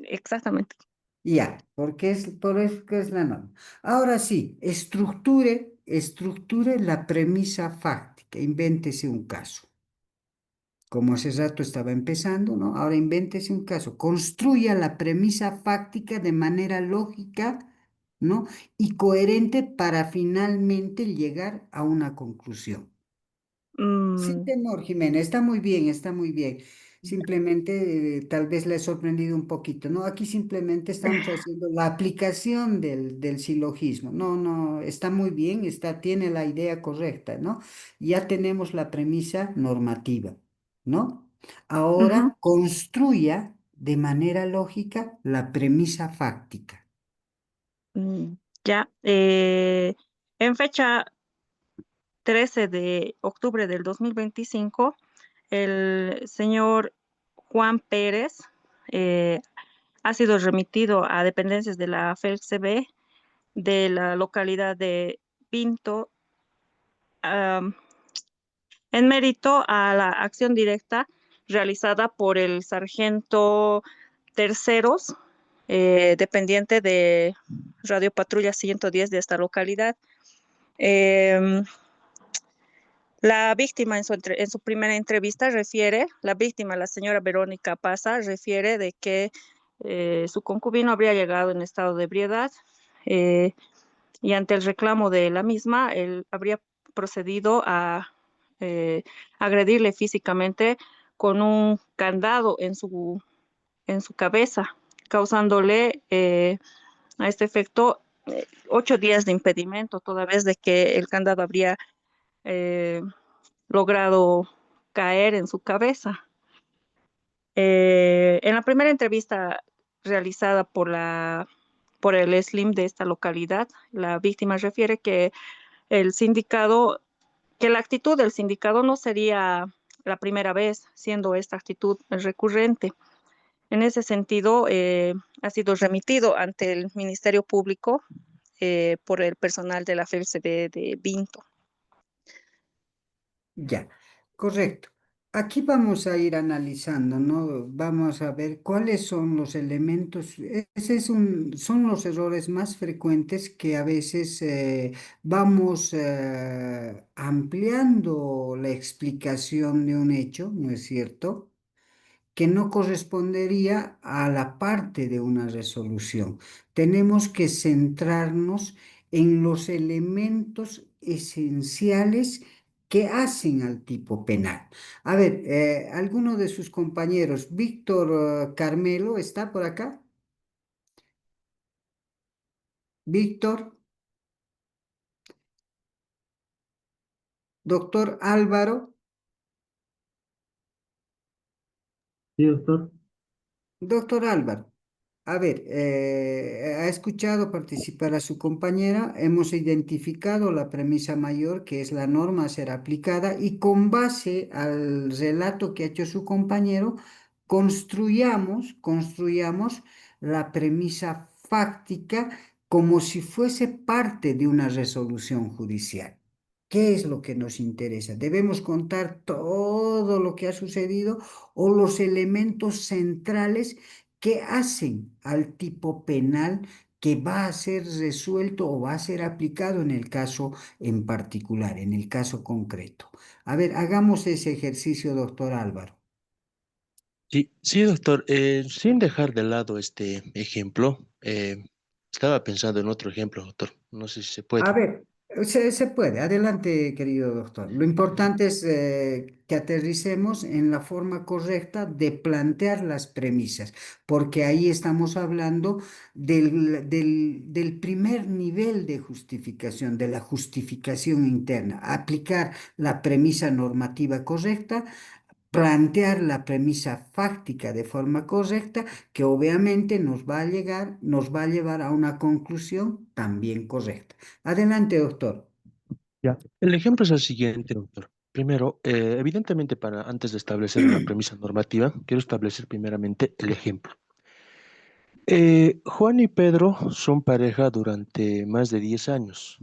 exactamente.
Ya, porque es por eso que es la norma. Ahora sí, estructure la premisa fáctica. fáctica. Invéntese un caso. Como hace rato estaba empezando, ¿no? Ahora invéntese un caso. Construya la premisa fáctica de manera lógica, ¿no? Y coherente para finalmente llegar a una conclusión. Sí,
Mm,
tenor, Jimena, está muy bien, está muy bien. Simplemente tal vez le he sorprendido un poquito, ¿no? Aquí simplemente estamos haciendo la aplicación del silogismo. No, no, está muy bien, tiene la idea correcta, ¿no? Ya tenemos la premisa normativa, ¿no?
ujú,
Ahora construya de manera lógica la premisa fáctica.
mm, ya. En fecha 13 de octubre del 2025, el señor Juan Pérez eh, ha sido remitido a dependencias de la FELCB de la localidad de Pinto, am, en mérito a la acción directa realizada por el sargento Terceros, dependiente de Radio Patrulla 110 de esta localidad. Em, La víctima en su primera entrevista refiere, la víctima, la señora Verónica Paza, refiere de que su concubino habría llegado en estado de ebriedad eh, y ante el reclamo de la misma, él habría procedido a agredirle físicamente con un candado en su cabeza, causándole a este efecto 8 días de impedimento, toda vez de que el candado habría eh, logrado caer en su cabeza. En la primera entrevista realizada por el SLIM de esta localidad, la víctima refiere que el sindicado, que la actitud del sindicado no sería la primera vez, siendo esta actitud recurrente. En ese sentido, ha sido remitido ante el Ministerio Público por el personal de la FELCD de Vinto.
Ya, correcto. Aquí vamos a ir analizando, ¿no? Vamos a ver cuáles son los elementos. Son los errores más frecuentes que a veces vamos ampliando la explicación de un hecho, ¿no es cierto? Que no correspondería a la parte de una resolución. Tenemos que centrarnos en los elementos esenciales que hacen al tipo penal. A ver, ¿alguno de sus compañeros, Víctor Carmelo, está por acá? Víctor, doctor Álvaro.
Sí, doctor.
Doctor Álvaro, a ver, ha escuchado participar a su compañera, hemos identificado la premisa mayor, que es la norma a ser aplicada, y con base al relato que ha hecho su compañero, construyamos la premisa fáctica como si fuese parte de una resolución judicial. ¿Qué es lo que nos interesa? ¿Debemos contar todo lo que ha sucedido o los elementos centrales que hacen al tipo penal que va a ser resuelto o va a ser aplicado en el caso en particular, en el caso concreto? A ver, hagamos ese ejercicio, doctor Álvaro.
Sí, sí, doctor. Sin dejar de lado este ejemplo, estaba pensando en otro ejemplo, doctor. No sé si se
A
puede.
ver, se puede. Adelante, querido doctor. Lo importante es que aterricemos en la forma correcta de plantear las premisas, porque ahí estamos hablando del primer nivel de justificación, de la justificación interna. Aplicar la premisa normativa correcta, plantear la premisa fáctica de forma correcta, que obviamente nos va a llevar a una conclusión también correcta. Adelante, doctor.
Ya. El ejemplo es el siguiente, doctor. Primero, evidentemente, antes de establecer una premisa normativa, quiero establecer primeramente el ejemplo. Juan y Pedro son pareja durante más de 10 años,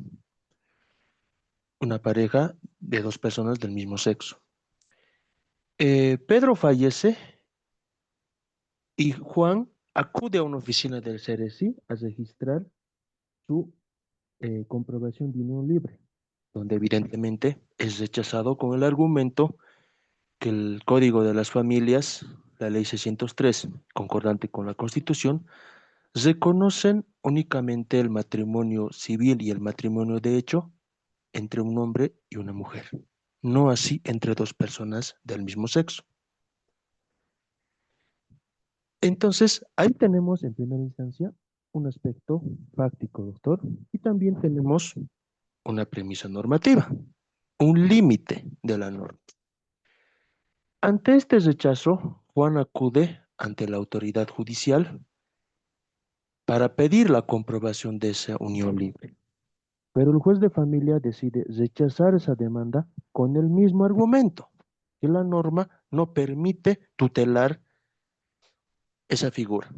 una pareja de dos personas del mismo sexo. Pedro fallece y Juan acude a una oficina del CRC a registrar su comprobación de unión libre. donde evidentemente es rechazado con el argumento que el Código de las Familias, la Ley 603, concordante con la Constitución, reconocen únicamente el matrimonio civil y el matrimonio de hecho entre un hombre y una mujer, no así entre dos personas del mismo sexo. Entonces, ahí tenemos en primera instancia un aspecto fáctico, doctor, y también tenemos una premisa normativa, un límite de la norma. Ante este rechazo, Juan acude ante la autoridad judicial para pedir la comprobación de esa unión libre. Pero el juez de familia decide rechazar esa demanda con el mismo argumento, que la norma no permite tutelar esa figura.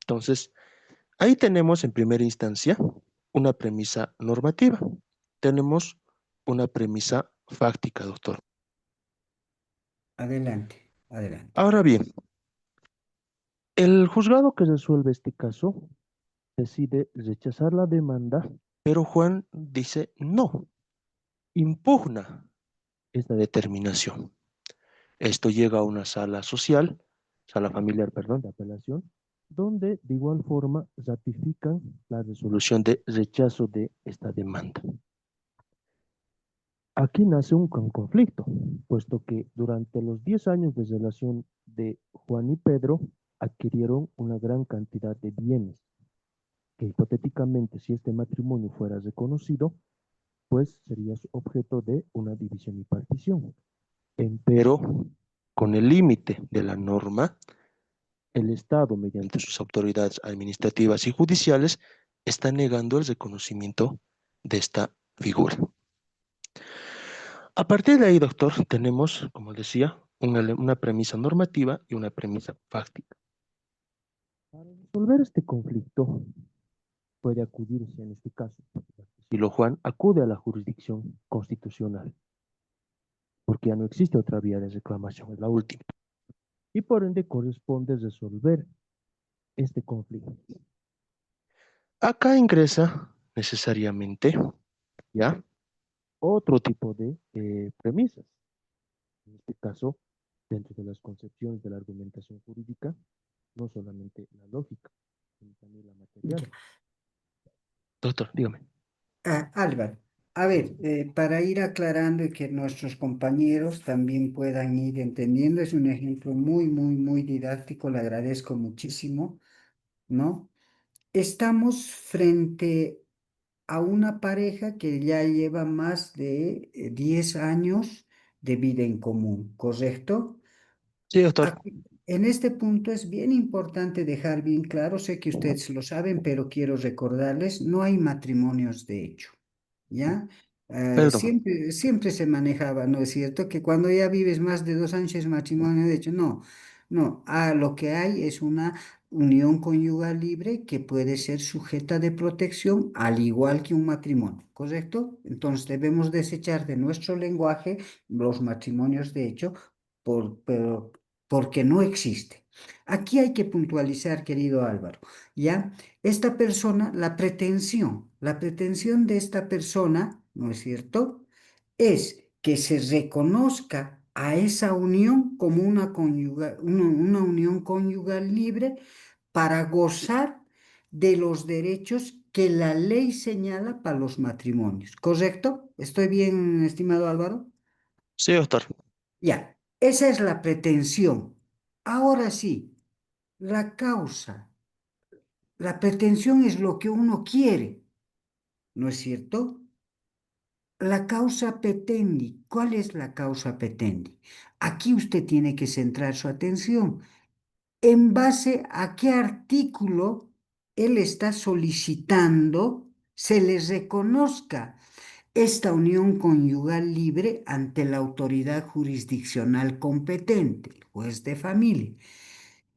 Entonces, ahí tenemos en primera instancia una premisa normativa. Tenemos una premisa fáctica, doctor.
Adelante, adelante.
Ahora bien, el juzgado que resuelve este caso decide rechazar la demanda, pero Juan dice no, impugna esta determinación. Esto llega a una sala social, sala familiar, perdón, de apelación, donde de igual forma ratifican la resolución de rechazo de esta demanda. Aquí nace un conflicto, puesto que durante los 10 años de relación de Juan y Pedro adquirieron una gran cantidad de bienes, que hipotéticamente si este matrimonio fuera reconocido, pues sería objeto de una división y partición. Pero con el límite de la norma, el Estado, mediante sus autoridades administrativas y judiciales, está negando el reconocimiento de esta figura. A partir de ahí, doctor, tenemos, como decía, una premisa normativa y una premisa fáctica. Para resolver este conflicto, puede acudirse en este caso, si lo Juan acude a la jurisdicción constitucional, porque ya no existe otra vía de reclamación, es la última. Y por ende corresponde resolver este conflicto. Acá ingresa necesariamente, ¿ya? Otro tipo de premisas. En este caso, dentro de las concepciones de la argumentación jurídica, no solamente la lógica, sino también la material. Doctor, dígame.
Álvaro, a ver, para ir aclarando y que nuestros compañeros también puedan ir entendiendo, es un ejemplo muy, muy, muy didáctico, le agradezco muchísimo, ¿no? Estamos frente a una pareja que ya lleva más de 10 años de vida en común, ¿correcto?
Sí, doctor.
En este punto es bien importante dejar bien claro, sé que ustedes lo saben, pero quiero recordarles, no hay matrimonios de hecho, ¿ya?
Perdón.
Siempre se manejaba, ¿no es cierto? Que cuando ya vives más de 2 años es matrimonio de hecho, no, no, lo que hay es una unión conyugal libre que puede ser sujeta de protección al igual que un matrimonio, ¿correcto? Entonces debemos desechar de nuestro lenguaje los matrimonios de hecho pero porque no existe. Aquí hay que puntualizar, querido Álvaro, ¿ya? Esta persona, la pretensión de esta persona, ¿no es cierto? Es que se reconozca a esa unión como una unión conyugal libre para gozar de los derechos que la ley señala para los matrimonios, ¿correcto? ¿Estoy bien, estimado Álvaro?
Sí, doctor.
Ya, esa es la pretensión. Ahora sí, la causa. La pretensión es lo que uno quiere, ¿no es cierto? La causa petendi. ¿Cuál es la causa petendi? Aquí usted tiene que centrar su atención. ¿En base a qué artículo él está solicitando se le reconozca esta unión conyugal libre ante la autoridad jurisdiccional competente, el juez de familia?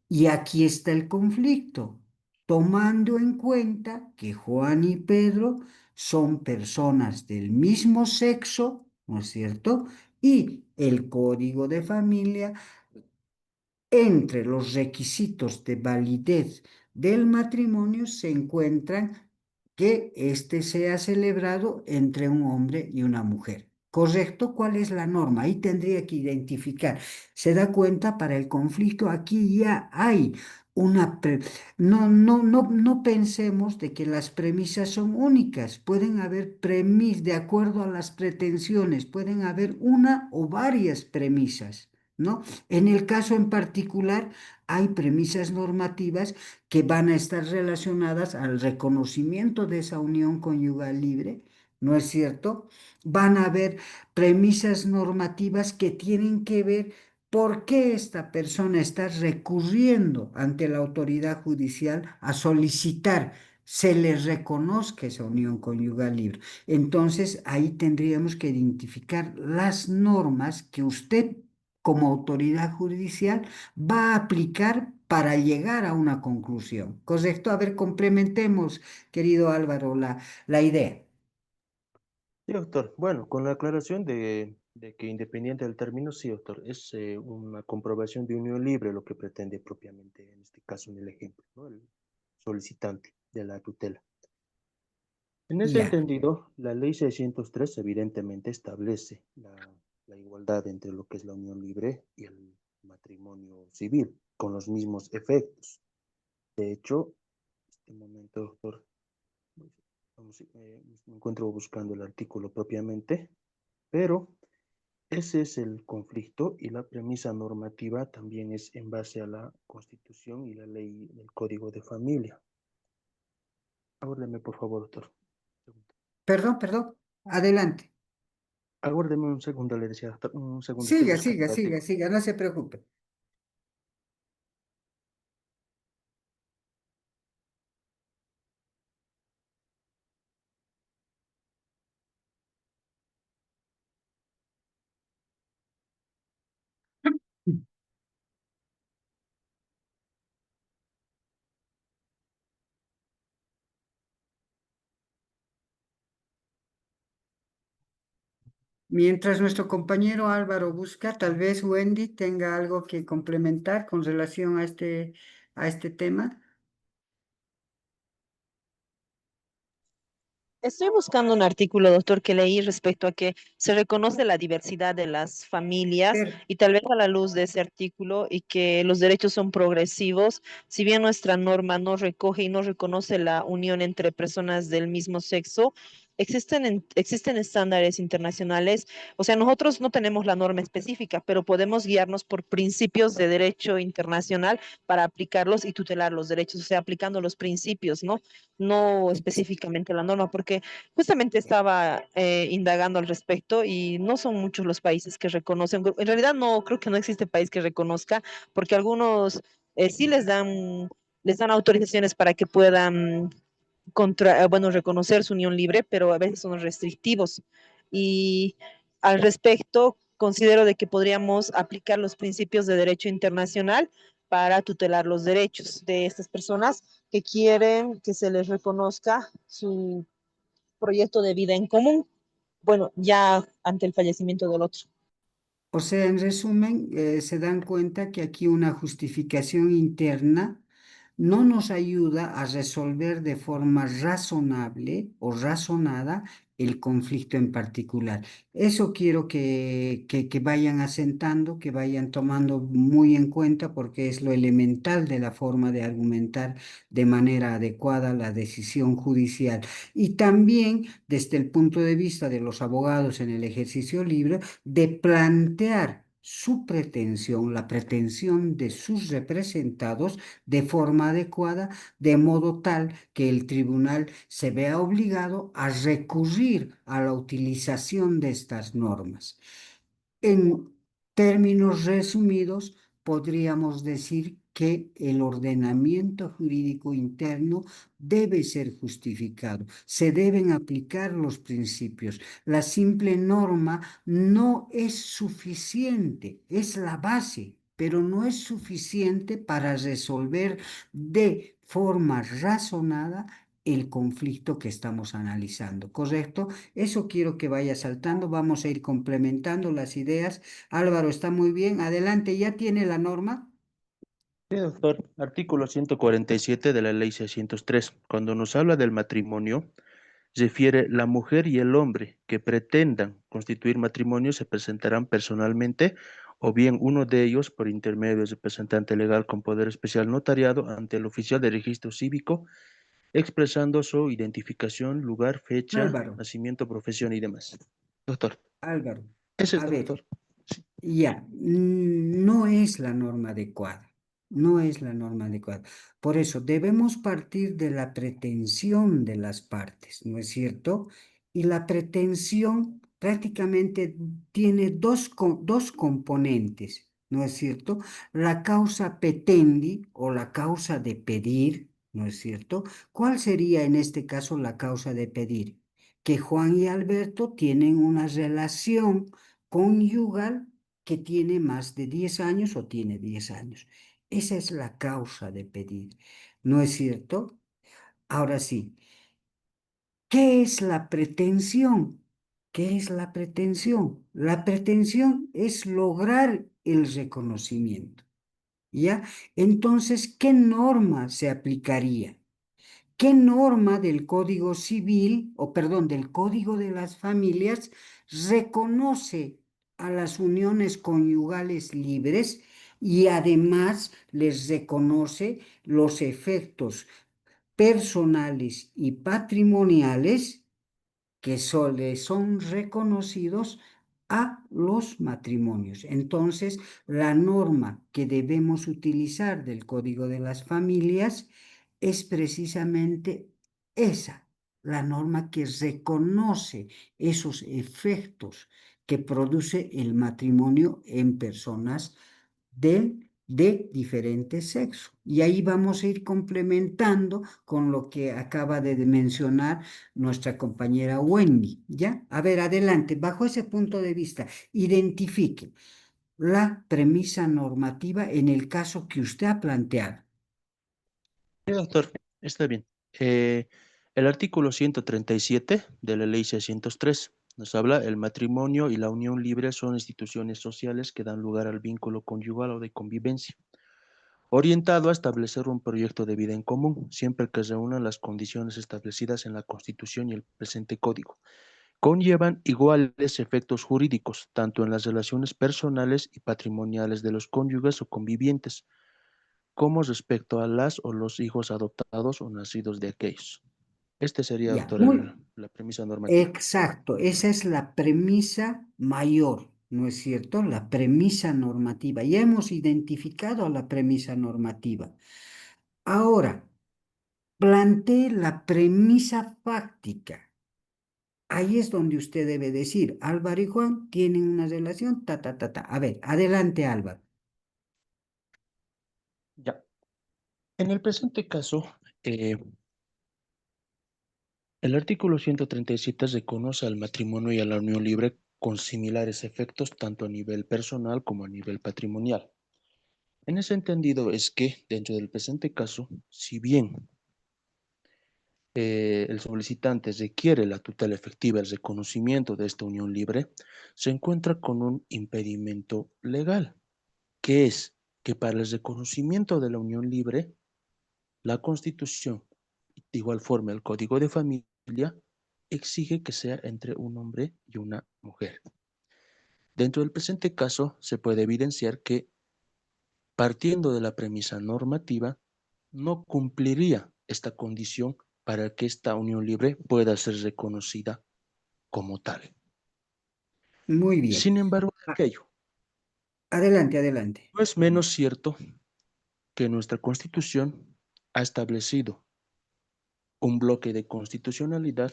Y aquí está el conflicto, tomando en cuenta que Juan y Pedro son personas del mismo sexo, ¿no es cierto? Y el código de familia, entre los requisitos de validez del matrimonio se encuentran que éste sea celebrado entre un hombre y una mujer. ¿Correcto? ¿Cuál es la norma? Ahí tendría que identificar. Se da cuenta, para el conflicto aquí ya hay una... no pensemos de que las premisas son únicas. Pueden haber premisas, de acuerdo a las pretensiones, pueden haber una o varias premisas, ¿no? En el caso en particular, hay premisas normativas que van a estar relacionadas al reconocimiento de esa unión conyugal libre, ¿no es cierto? Van a haber premisas normativas que tienen que ver por qué esta persona está recurriendo ante la autoridad judicial a solicitar se le reconozca esa unión conyugal libre. Entonces, ahí tendríamos que identificar las normas que usted, como autoridad judicial, va a aplicar para llegar a una conclusión. ¿Correcto? A ver, complementemos, querido Álvaro, la idea.
Sí, doctor. Bueno, con la aclaración de que independiente del término, sí, doctor, es una comprobación de unión libre lo que pretende propiamente, en este caso, en el ejemplo, ¿no? El solicitante de la tutela. En ese
Ya.
entendido, la ley 603 evidentemente establece la igualdad entre lo que es la unión libre y el matrimonio civil, con los mismos efectos. De hecho, en este momento, doctor, me encuentro buscando el artículo propiamente, pero ese es el conflicto y la premisa normativa también es en base a la Constitución y la ley del Código de Familia. Aguárdeme, por favor, doctor.
Perdón. Adelante.
Aguárdeme un segundo, le decía, doctor. Un segundo, estoy
Siga,
buscando
siga,
el
siga,
artículo.
siga, no se preocupe. Mientras nuestro compañero Álvaro busca, tal vez Wendy tenga algo que complementar con relación a este tema.
Estoy buscando un artículo, doctor, que leí respecto a que se reconoce la diversidad de las familias
Per-
y tal vez a la luz de ese artículo y que los derechos son progresivos, si bien nuestra norma no recoge y no reconoce la unión entre personas del mismo sexo, existen estándares internacionales. O sea, nosotros no tenemos la norma específica, pero podemos guiarnos por principios de derecho internacional para aplicarlos y tutelar los derechos, o sea, aplicando los principios, ¿no? No específicamente la norma, porque justamente estaba indagando al respecto y no son muchos los países que reconocen. En realidad no creo que no existe país que reconozca, porque algunos sí les dan autorizaciones para que puedan bueno, reconocer su unión libre, pero a veces son restrictivos. Y al respecto, considero de que podríamos aplicar los principios de derecho internacional para tutelar los derechos de estas personas que quieren que se les reconozca su proyecto de vida en común, bueno, ya ante el fallecimiento del otro.
O sea, en resumen, se dan cuenta que aquí una justificación interna no nos ayuda a resolver de forma razonable o razonada el conflicto en particular. Eso quiero que vayan asentando, que vayan tomando muy en cuenta porque es lo elemental de la forma de argumentar de manera adecuada la decisión judicial. Y también desde el punto de vista de los abogados en el ejercicio libre, de plantear su pretensión, la pretensión de sus representados de forma adecuada, de modo tal que el tribunal se vea obligado a recurrir a la utilización de estas normas. En términos resumidos, podríamos decir que el ordenamiento jurídico interno debe ser justificado, se deben aplicar los principios. La simple norma no es suficiente, es la base, pero no es suficiente para resolver de forma razonada el conflicto que estamos analizando, ¿correcto? Eso quiero que vaya saltando. Vamos a ir complementando las ideas. Álvaro está muy bien. Adelante, ¿ya tiene la norma?
Sí, doctor. Artículo 147 de la Ley 603. Cuando nos habla del matrimonio, refiere la mujer y el hombre que pretendan constituir matrimonio se presentarán personalmente o bien uno de ellos por intermedio del representante legal con poder especial notariado ante el oficial de registro cívico, expresando su identificación, lugar, fecha,
Álvaro,
nacimiento, profesión y demás. Doctor,
Álvaro,
ese es
a ver,
doctor. Sí.
ya, no es la norma adecuada, no es la norma adecuada. Por eso debemos partir de la pretensión de las partes, ¿no es cierto? Y la pretensión prácticamente tiene dos componentes, ¿no es cierto? La causa petendi o la causa de pedir, ¿no es cierto? ¿Cuál sería en este caso la causa de pedir? Que Juan y Alberto tienen una relación conyugal que tiene más de 10 años o tiene 10 años. Esa es la causa de pedir, ¿no es cierto? Ahora sí, ¿qué es la pretensión? ¿Qué es la pretensión? La pretensión es lograr el reconocimiento, ¿ya? Entonces, ¿qué norma se aplicaría? ¿Qué norma del Código Civil, o perdón, del Código de las Familias reconoce a las uniones conyugales libres y además les reconoce los efectos personales y patrimoniales que le son reconocidos a los matrimonios? Entonces, la norma que debemos utilizar del Código de las Familias es precisamente esa, la norma que reconoce esos efectos que produce el matrimonio en personas de diferente sexo. Y ahí vamos a ir complementando con lo que acaba de mencionar nuestra compañera Wendy, ¿ya? A ver, adelante, bajo ese punto de vista, identifique la premisa normativa en el caso que usted ha planteado.
Sí, doctor, está bien. Eh, el artículo 137 de la Ley 603 nos habla, el matrimonio y la unión libre son instituciones sociales que dan lugar al vínculo conyugal o de convivencia, orientado a establecer un proyecto de vida en común, siempre que reúnan las condiciones establecidas en la Constitución y el presente Código. Conllevan iguales efectos jurídicos, tanto en las relaciones personales y patrimoniales de los cónyuges o convivientes, como respecto a las o los hijos adoptados o nacidos de aquellos. Este sería,
Ya,
doctor,
muy
la premisa normativa.
exacto, esa es la premisa mayor, ¿no es cierto? La premisa normativa. Ya hemos identificado la premisa normativa. Ahora, plantee la premisa fáctica. Ahí es donde usted debe decir, Álvaro y Juan tienen una relación, ta, ta, ta, ta. A ver, adelante, Álvaro.
Ya. En el presente caso, el artículo 137 reconoce al matrimonio y a la unión libre con similares efectos tanto a nivel personal como a nivel patrimonial. En ese entendido es que, dentro del presente caso, si bien el solicitante requiere la tutela efectiva, el reconocimiento de esta unión libre, se encuentra con un impedimento legal, que es que para el reconocimiento de la unión libre, la Constitución, de igual forma el Código de Familia, exige que sea entre un hombre y una mujer. Dentro del presente caso, se puede evidenciar que, partiendo de la premisa normativa, no cumpliría esta condición para que esta unión libre pueda ser reconocida como tal.
Muy bien.
Sin embargo, de
Ah,
aquello,
adelante, adelante.
no es menos cierto que nuestra Constitución ha establecido un bloque de constitucionalidad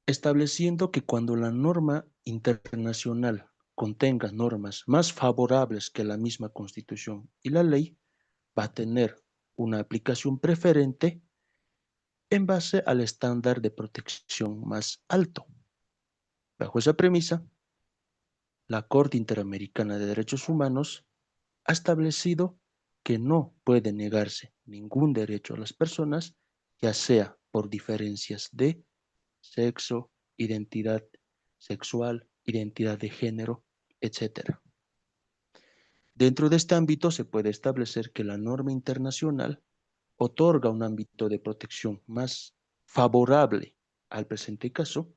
estableciendo que cuando la norma internacional contenga normas más favorables que la misma Constitución y la ley, va a tener una aplicación preferente en base al estándar de protección más alto. Bajo esa premisa, la Corte Interamericana de Derechos Humanos ha establecido que no puede negarse ningún derecho a las personas, ya sea por diferencias de sexo, identidad sexual, identidad de género, etc. Dentro de este ámbito se puede establecer que la norma internacional otorga un ámbito de protección más favorable al presente caso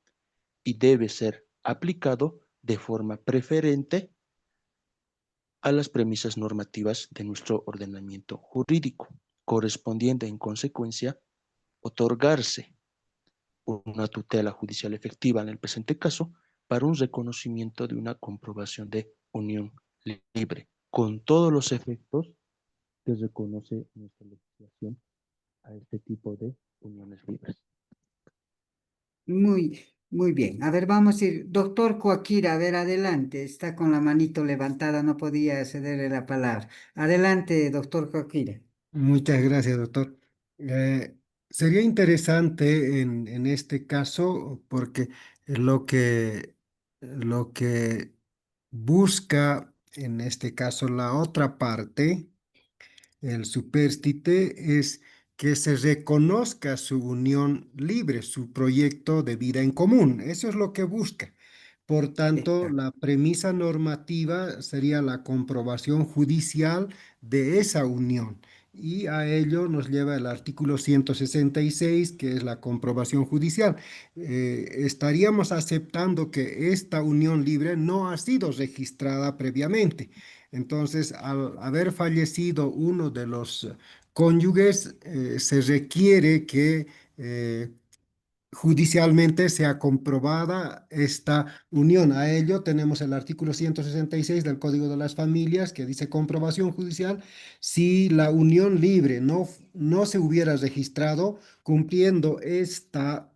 y debe ser aplicado de forma preferente a las premisas normativas de nuestro ordenamiento jurídico, correspondiendo en consecuencia otorgarse una tutela judicial efectiva en el presente caso para un reconocimiento de una comprobación de unión libre, con todos los efectos que reconoce nuestra legislación a este tipo de uniones libres.
Muy bien. A ver, vamos a ir. Doctor Coaquira, a ver, adelante. Está con la manito levantada, no podía cederle la palabra. Adelante, doctor Coaquira.
Muchas gracias, doctor. Sería interesante en este caso porque lo que busca en este caso la otra parte, el supérstite, es que se reconozca su unión libre, su proyecto de vida en común. Eso es lo que busca. Por tanto,
Exacto.
la premisa normativa sería la comprobación judicial de esa unión. Y a ello nos lleva el artículo 166, que es la comprobación judicial. Estaríamos aceptando que esta unión libre no ha sido registrada previamente. Entonces, al haber fallecido uno de los cónyuges, se requiere que judicialmente sea comprobada esta unión. A ello tenemos el artículo 166 del Código de las Familias que dice comprobación judicial si la unión libre no se hubiera registrado cumpliendo esta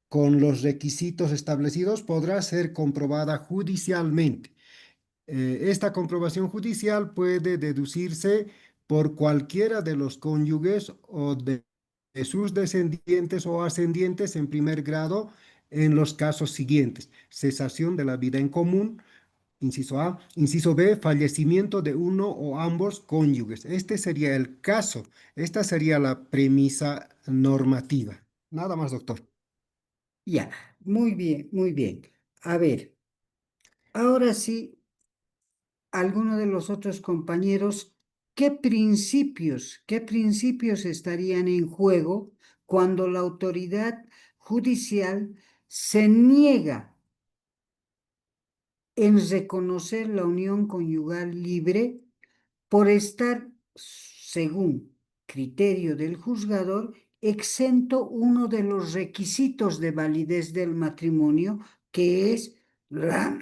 con los requisitos establecidos, podrá ser comprobada judicialmente. Esta comprobación judicial puede deducirse por cualquiera de los cónyuges o de sus descendientes o ascendientes en primer grado en los casos siguientes: cesación de la vida en común, inciso A; inciso B, fallecimiento de uno o ambos cónyuges. Este sería el caso, esta sería la premisa normativa. Nada más, doctor.
Ya, muy bien, muy bien. A ver, ahora sí, alguno de los otros compañeros, qué principios estarían en juego cuando la autoridad judicial se niega en reconocer la unión conyugal libre por estar, según criterio del juzgador, exento uno de los requisitos de validez del matrimonio, que es la,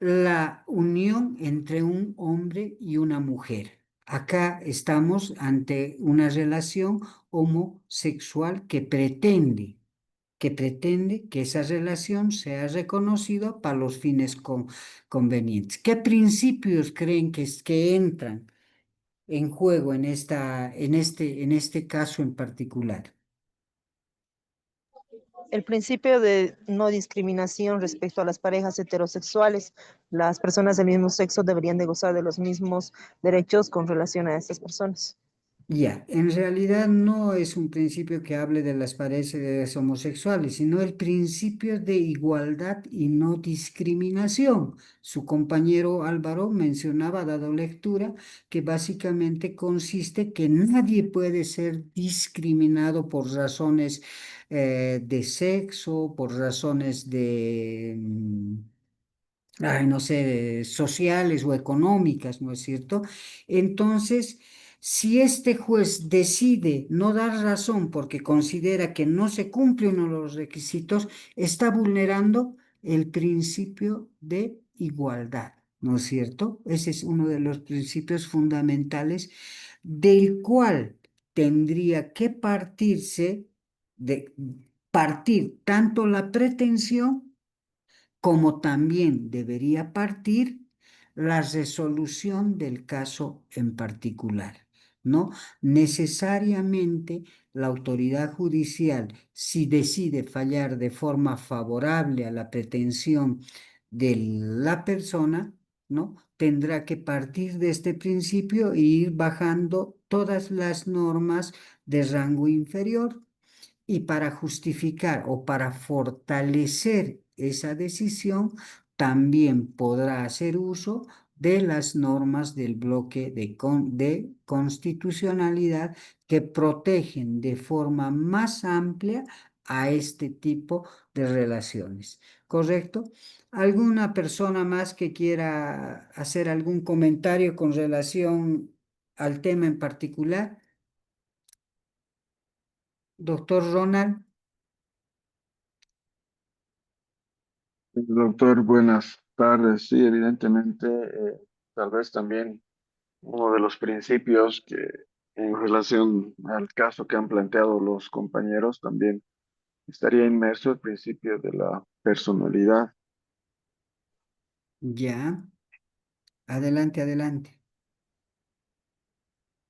la unión entre un hombre y una mujer? Acá estamos ante una relación homosexual que esa relación sea reconocida para los fines convenientes. ¿Qué principios creen que entran en juego en este caso en particular?
El principio de no discriminación respecto a las parejas heterosexuales. Las personas del mismo sexo deberían de gozar de los mismos derechos con relación a estas personas.
Ya, en realidad no es un principio que hable de las parejas homosexuales, sino el principio de igualdad y no discriminación. Su compañero Álvaro mencionaba, dado lectura, que básicamente consiste que nadie puede ser discriminado por razones de sexo, por razones de no sé, sociales o económicas, ¿no es cierto? Entonces, si este juez decide no dar razón porque considera que no se cumple uno de los requisitos, está vulnerando el principio de igualdad, ¿no es cierto? Ese es uno de los principios fundamentales del cual tendría que partir tanto la pretensión como también debería partir la resolución del caso en particular, ¿no? Necesariamente la autoridad judicial, si decide fallar de forma favorable a la pretensión de la persona, ¿no? Tendrá que partir de este principio e ir bajando todas las normas de rango inferior, y para justificar o para fortalecer esa decisión, también podrá hacer uso de las normas del bloque de constitucionalidad que protegen de forma más amplia a este tipo de relaciones. ¿Correcto? ¿Alguna persona más que quiera hacer algún comentario con relación al tema en particular? Doctor Ronald.
Doctor, buenas tardes. Sí, evidentemente, tal vez también uno de los principios que en relación al caso que han planteado los compañeros también estaría inmerso el principio de la personalidad.
Ya, adelante, adelante.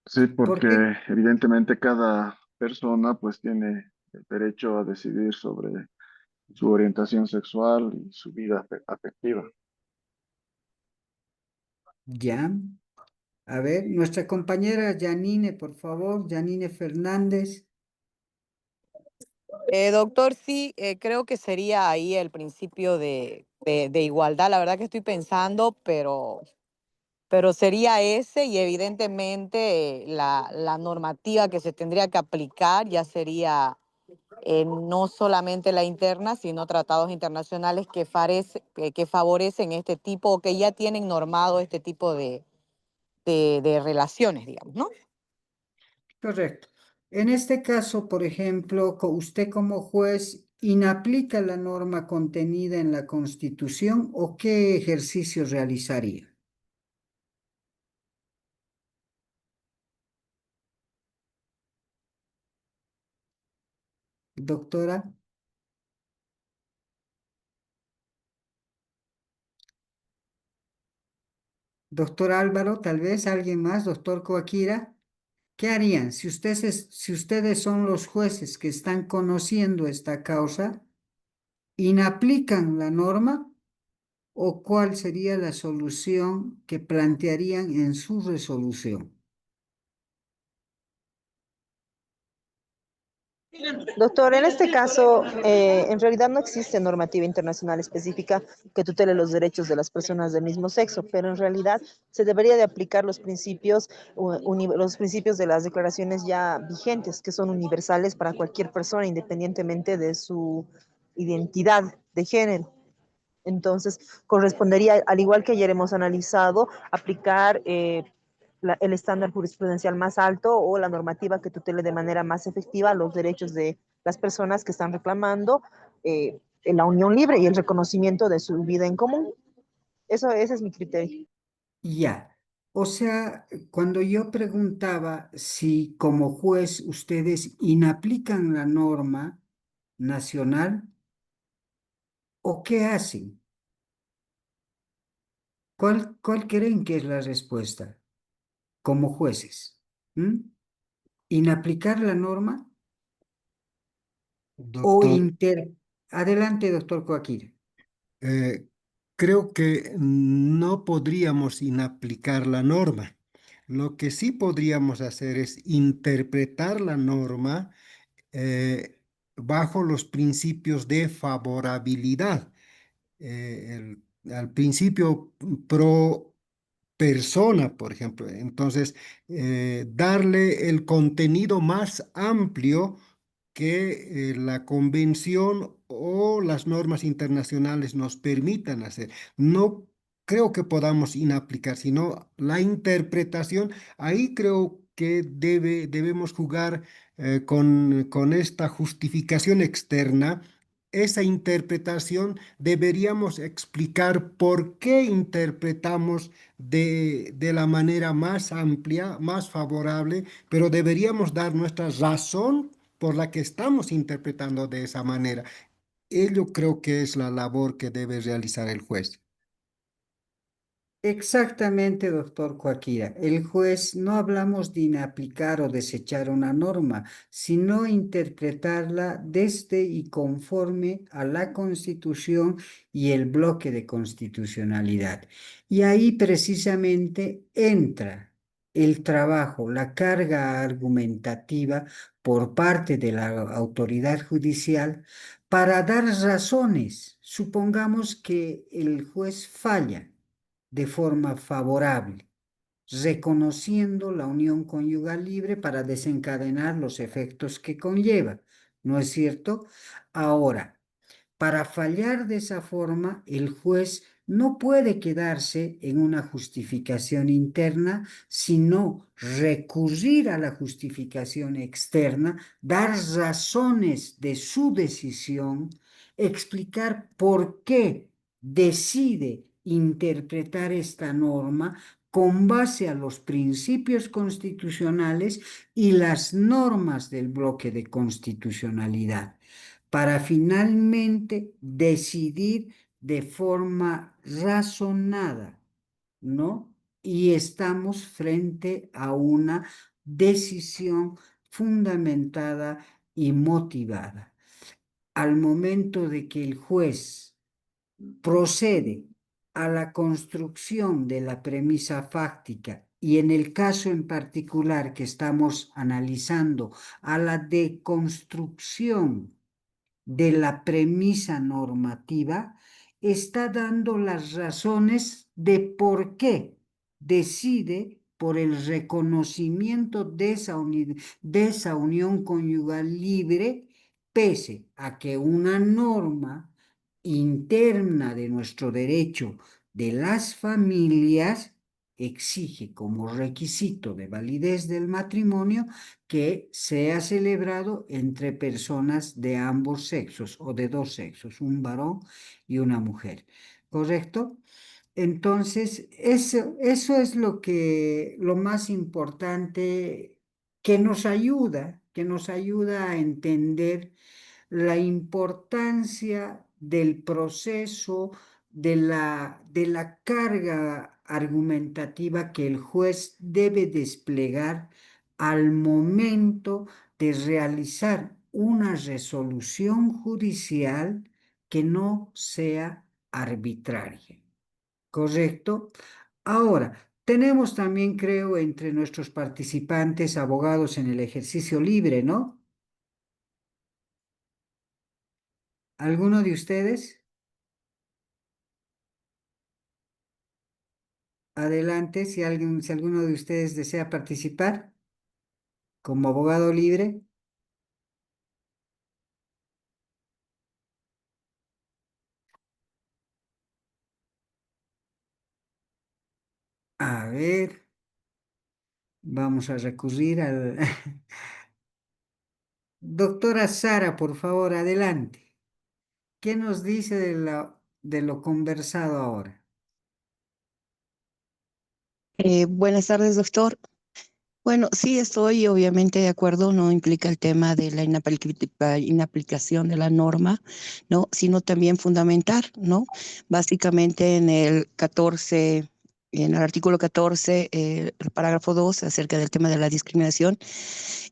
Sí,
¿Por qué?
porque evidentemente cada persona pues tiene el derecho a decidir sobre su orientación sexual y su vida afectiva.
Ya. A ver, nuestra compañera Janine, por favor, Janine Fernández.
Doctor, sí, creo que sería ahí el principio de igualdad. La verdad que estoy pensando, pero sería ese y evidentemente la normativa que se tendría que aplicar ya sería no solamente la interna, sino tratados internacionales que favorecen este tipo o que ya tienen normado este tipo de relaciones, digamos, ¿no?
Correcto. En este caso, por ejemplo, usted como juez inaplica la norma contenida en la Constitución o qué ejercicio realizaría, doctora. Doctor Álvaro, tal vez alguien más, doctor Coaquira. ¿Qué harían si ustedes son los jueces que están conociendo esta causa? ¿Inaplican la norma o cuál sería la solución que plantearían en su resolución?
Doctor, en este caso, en realidad no existe normativa internacional específica que tutele los derechos de las personas del mismo sexo, pero en realidad se debería de aplicar los principios, los principios de las declaraciones ya vigentes, que son universales para cualquier persona, independientemente de su identidad de género. Entonces, correspondería, al igual que ayer hemos analizado, aplicar el estándar jurisprudencial más alto o la normativa que tutele de manera más efectiva los derechos de las personas que están reclamando en la unión libre y el reconocimiento de su vida en común. Ese es mi criterio.
Ya, o sea, cuando yo preguntaba si como juez ustedes inaplican la norma nacional o qué hacen, ¿cuál creen que es la respuesta como jueces? ¿Mm? ¿Inaplicar la norma o
Doctor,
Adelante, doctor Coaquira.
eh, creo que no podríamos inaplicar la norma. Lo que sí podríamos hacer es interpretar la norma bajo los principios de favorabilidad. Al principio pro persona, por ejemplo. Entonces, darle el contenido más amplio que la convención o las normas internacionales nos permitan hacer. No creo que podamos inaplicar, sino la interpretación. Ahí creo que debemos jugar con esta justificación externa. Esa interpretación deberíamos explicar por qué interpretamos de la manera más amplia, más favorable, pero deberíamos dar nuestra razón por la que estamos interpretando de esa manera. Ello creo que es la labor que debe realizar el juez.
Exactamente, doctor Coaquira. El juez no hablamos de inaplicar o desechar una norma, sino interpretarla desde y conforme a la Constitución y el bloque de constitucionalidad. Y ahí precisamente entra el trabajo, la carga argumentativa por parte de la autoridad judicial para dar razones. Supongamos que el juez falla de forma favorable, reconociendo la unión conyugal libre para desencadenar los efectos que conlleva, ¿no es cierto? Ahora, para fallar de esa forma, el juez no puede quedarse en una justificación interna, sino recurrir a la justificación externa, dar razones de su decisión, explicar por qué decide interpretar esta norma con base a los principios constitucionales y las normas del bloque de constitucionalidad, para finalmente decidir de forma razonada, ¿no? Y estamos frente a una decisión fundamentada y motivada. Al momento de que el juez procede a la construcción de la premisa fáctica y en el caso en particular que estamos analizando, a la deconstrucción de la premisa normativa, está dando las razones de por qué decide por el reconocimiento de esa unión conyugal libre, pese a que una norma interna de nuestro derecho de las familias exige como requisito de validez del matrimonio que sea celebrado entre personas de ambos sexos o de dos sexos, un varón y una mujer. ¿Correcto? Entonces, eso es lo más importante que nos ayuda a entender la importancia del proceso, de la carga argumentativa que el juez debe desplegar al momento de realizar una resolución judicial que no sea arbitraria. ¿Correcto? Ahora, tenemos también, creo, entre nuestros participantes abogados en el ejercicio libre, ¿no? ¿Alguno de ustedes? Adelante, si alguno de ustedes desea participar como abogado libre. A ver, vamos a recurrir al... Doctora Sara, por favor, adelante. ¿Qué nos dice de lo conversado ahora?
Buenas tardes, doctor. Bueno, sí estoy obviamente de acuerdo, no implica el tema de la inaplicación de la norma, ¿no? Sino también fundamentar, ¿no? Básicamente en el artículo 14, el párrafo 2 acerca del tema de la discriminación,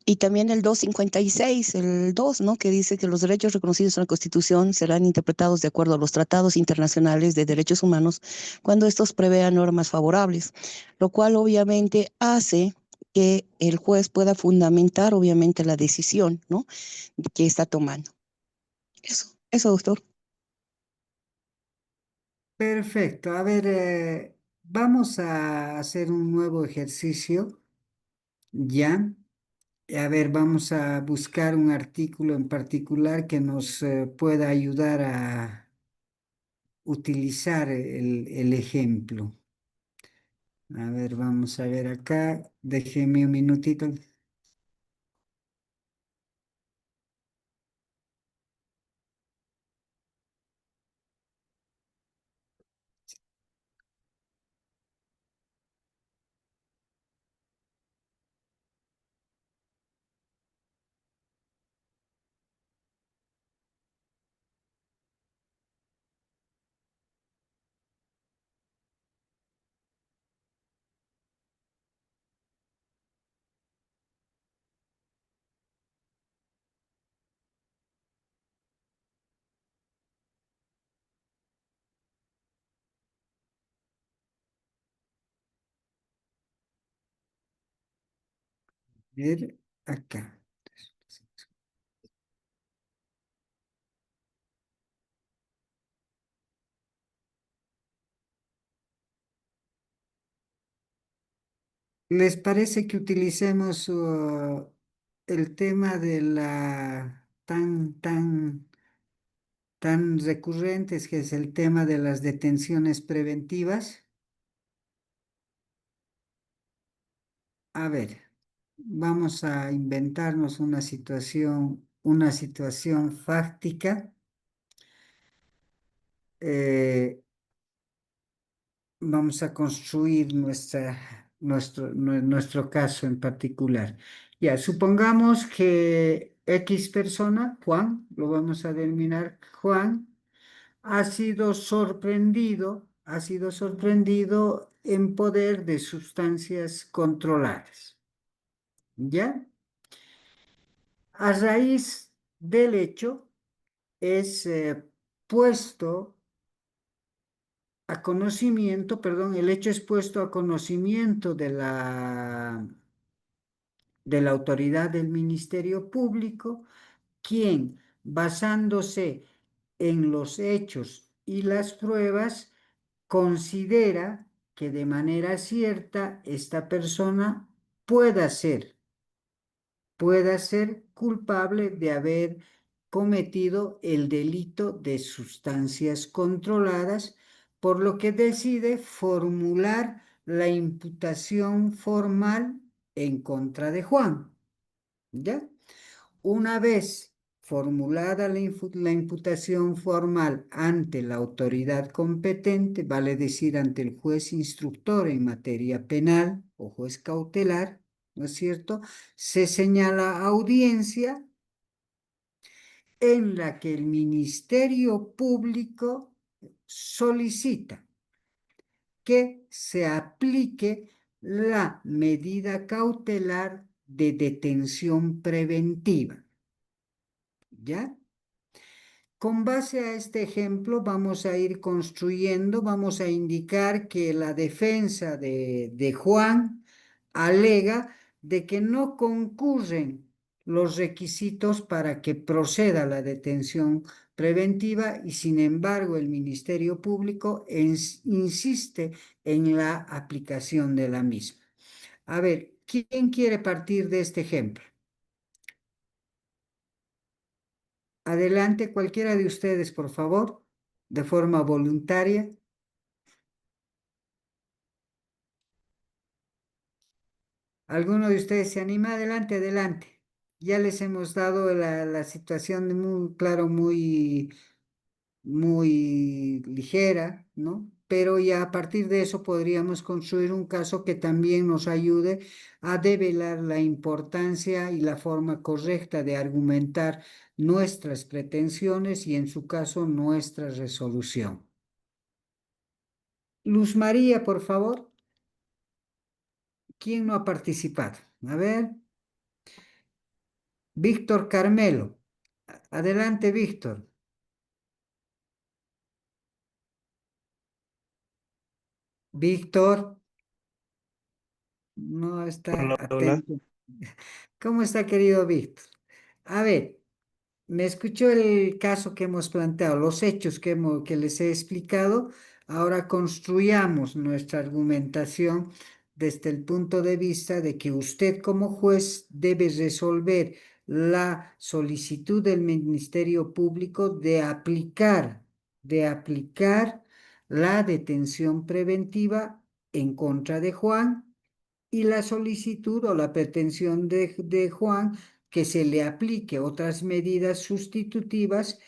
y también el 256, el 2, ¿no? Que dice que los derechos reconocidos en la Constitución serán interpretados de acuerdo a los tratados internacionales de derechos humanos cuando estos prevean normas favorables, lo cual obviamente hace que el juez pueda fundamentar obviamente la decisión, ¿no? Que está tomando. Eso, doctor.
Perfecto. A ver, vamos a hacer un nuevo ejercicio, ¿ya? A ver, vamos a buscar un artículo en particular que nos pueda ayudar a utilizar el ejemplo. A ver, vamos a ver acá. Déjeme un minutito. A ver, acá. ¿Les parece que utilicemos el tema de la tan recurrentes que es el tema de las detenciones preventivas? A ver, vamos a inventarnos una situación fáctica. Vamos a construir nuestro caso en particular. Ya, supongamos que X persona, Juan, lo vamos a denominar Juan, ha sido sorprendido en poder de sustancias controladas. ¿Ya? A raíz del hecho es puesto a conocimiento, perdón, el hecho es puesto a conocimiento de la autoridad del Ministerio Público, quien, basándose en los hechos y las pruebas, considera que de manera cierta esta persona pueda ser culpable de haber cometido el delito de sustancias controladas, por lo que decide formular la imputación formal en contra de Juan. ¿Ya? Una vez formulada la imputación formal ante la autoridad competente, vale decir ante el juez instructor en materia penal o juez cautelar, ¿no es cierto? Se señala audiencia en la que el Ministerio Público solicita que se aplique la medida cautelar de detención preventiva. ¿Ya? Con base a este ejemplo vamos a ir construyendo, vamos a indicar que la defensa de Juan alega de que no concurren los requisitos para que proceda la detención preventiva y sin embargo el Ministerio Público insiste en la aplicación de la misma. A ver, ¿quién quiere partir de este ejemplo? Adelante, cualquiera de ustedes, por favor, de forma voluntaria. ¿Alguno de ustedes se anima? Adelante, adelante. Ya les hemos dado la situación de muy claro, muy ligera, ¿no? Pero ya a partir de eso podríamos construir un caso que también nos ayude a develar la importancia y la forma correcta de argumentar nuestras pretensiones y en su caso nuestra resolución. Luz María, por favor. ¿Quién no ha participado? A ver. Víctor Carmelo. Adelante, Víctor. Víctor. No está
Hola, hola.
atento. ¿Cómo está, querido Víctor? A ver, me escuchó el caso que hemos planteado, los hechos que les he explicado. Ahora construyamos nuestra argumentación desde el punto de vista de que usted como juez debe resolver la solicitud del Ministerio Público de aplicar la detención preventiva en contra de Juan y la solicitud o la pretensión de Juan que se le aplique otras medidas sustitutivas,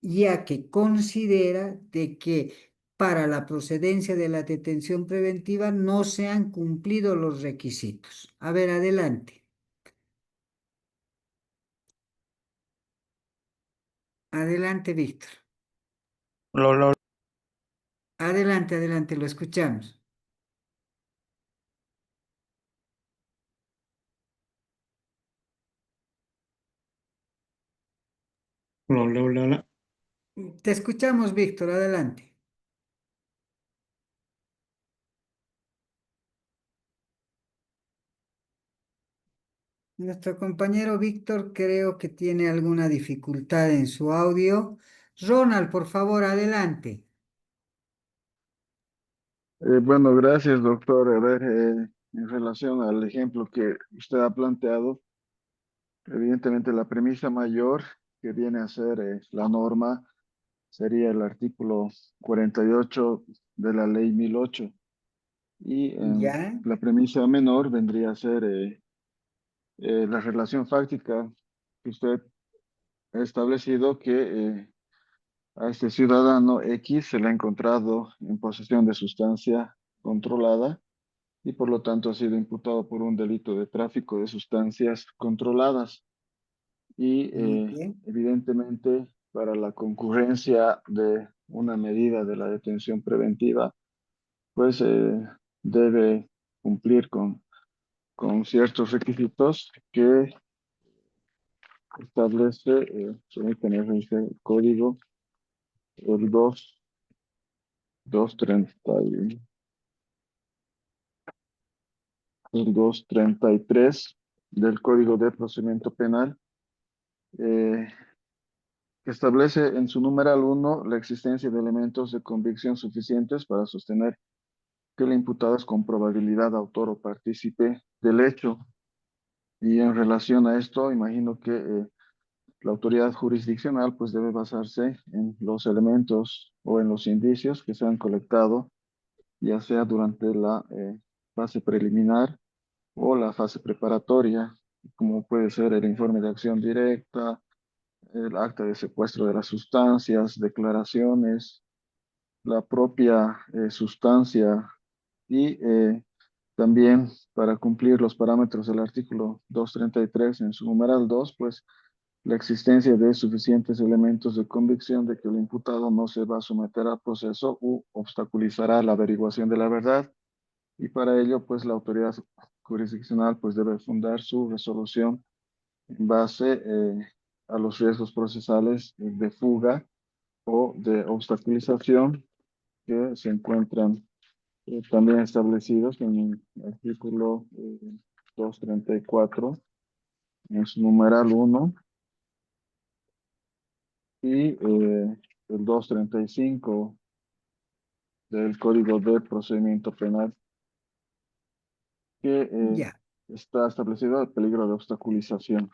ya que considera de que para la procedencia de la detención preventiva no se han cumplido los requisitos. A ver, adelante. Adelante, Víctor.
Hola, hola, hola.
Adelante, adelante, lo escuchamos.
Hola, hola, hola, hola.
Te escuchamos, Víctor, adelante. Nuestro compañero Víctor creo que tiene alguna dificultad en su audio. Ronald, por favor, adelante.
Bueno, gracias, doctor. A ver, en relación al ejemplo que usted ha planteado, evidentemente la premisa mayor que viene a ser la norma sería el artículo 48 de la ley 1008. Y
¿Ya?
la premisa menor vendría a ser la relación fáctica que usted ha establecido que a este ciudadano X se le ha encontrado en posesión de sustancia controlada y por lo tanto ha sido imputado por un delito de tráfico de sustancias controladas. Y
Muy bien.
evidentemente para la concurrencia de una medida de la detención preventiva, pues debe cumplir con ciertos requisitos que establece, permítame revisar el código, el 230 el 233 del Código de Procedimiento Penal, eh, que establece en su numeral 1 la existencia de elementos de convicción suficientes para sostener que el imputado es con probabilidad autor o partícipe del hecho. Y en relación a esto, imagino que la autoridad jurisdiccional pues debe basarse en los elementos o en los indicios que se han colectado, ya sea durante la fase preliminar o la fase preparatoria, como puede ser el informe de acción directa, el acta de secuestro de las sustancias, declaraciones, la propia sustancia y también para cumplir los parámetros del artículo 233 en su numeral 2, pues la existencia de suficientes elementos de convicción de que el imputado no se va a someter a proceso u obstaculizará la averiguación de la verdad. Y para ello, pues la autoridad jurisdiccional pues debe fundar su resolución en base a los riesgos procesales de fuga o de obstaculización que se encuentran también establecidos en el artículo 234, en su numeral 1, y el 235 del Código de Procedimiento Penal, que
Ya.
está establecido el peligro de obstaculización.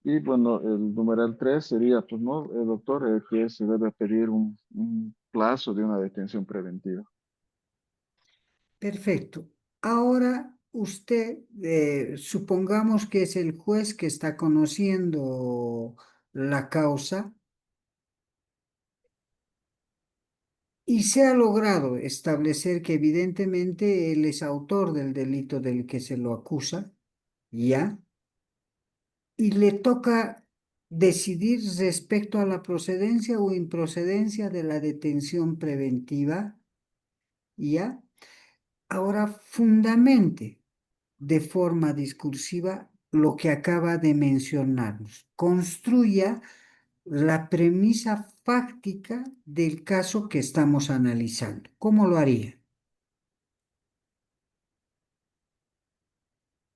Y bueno, el numeral 3 sería, pues no, doctor, que se debe pedir un plazo de una detención preventiva.
Perfecto. Ahora usted, supongamos que es el juez que está conociendo la causa y se ha logrado establecer que evidentemente él es autor del delito del que se lo acusa, ¿ya? Y le toca decidir respecto a la procedencia o improcedencia de la detención preventiva, ¿ya? Ahora fundamente de forma discursiva lo que acaba de mencionarnos. Construya la premisa fáctica del caso que estamos analizando. ¿Cómo lo haría?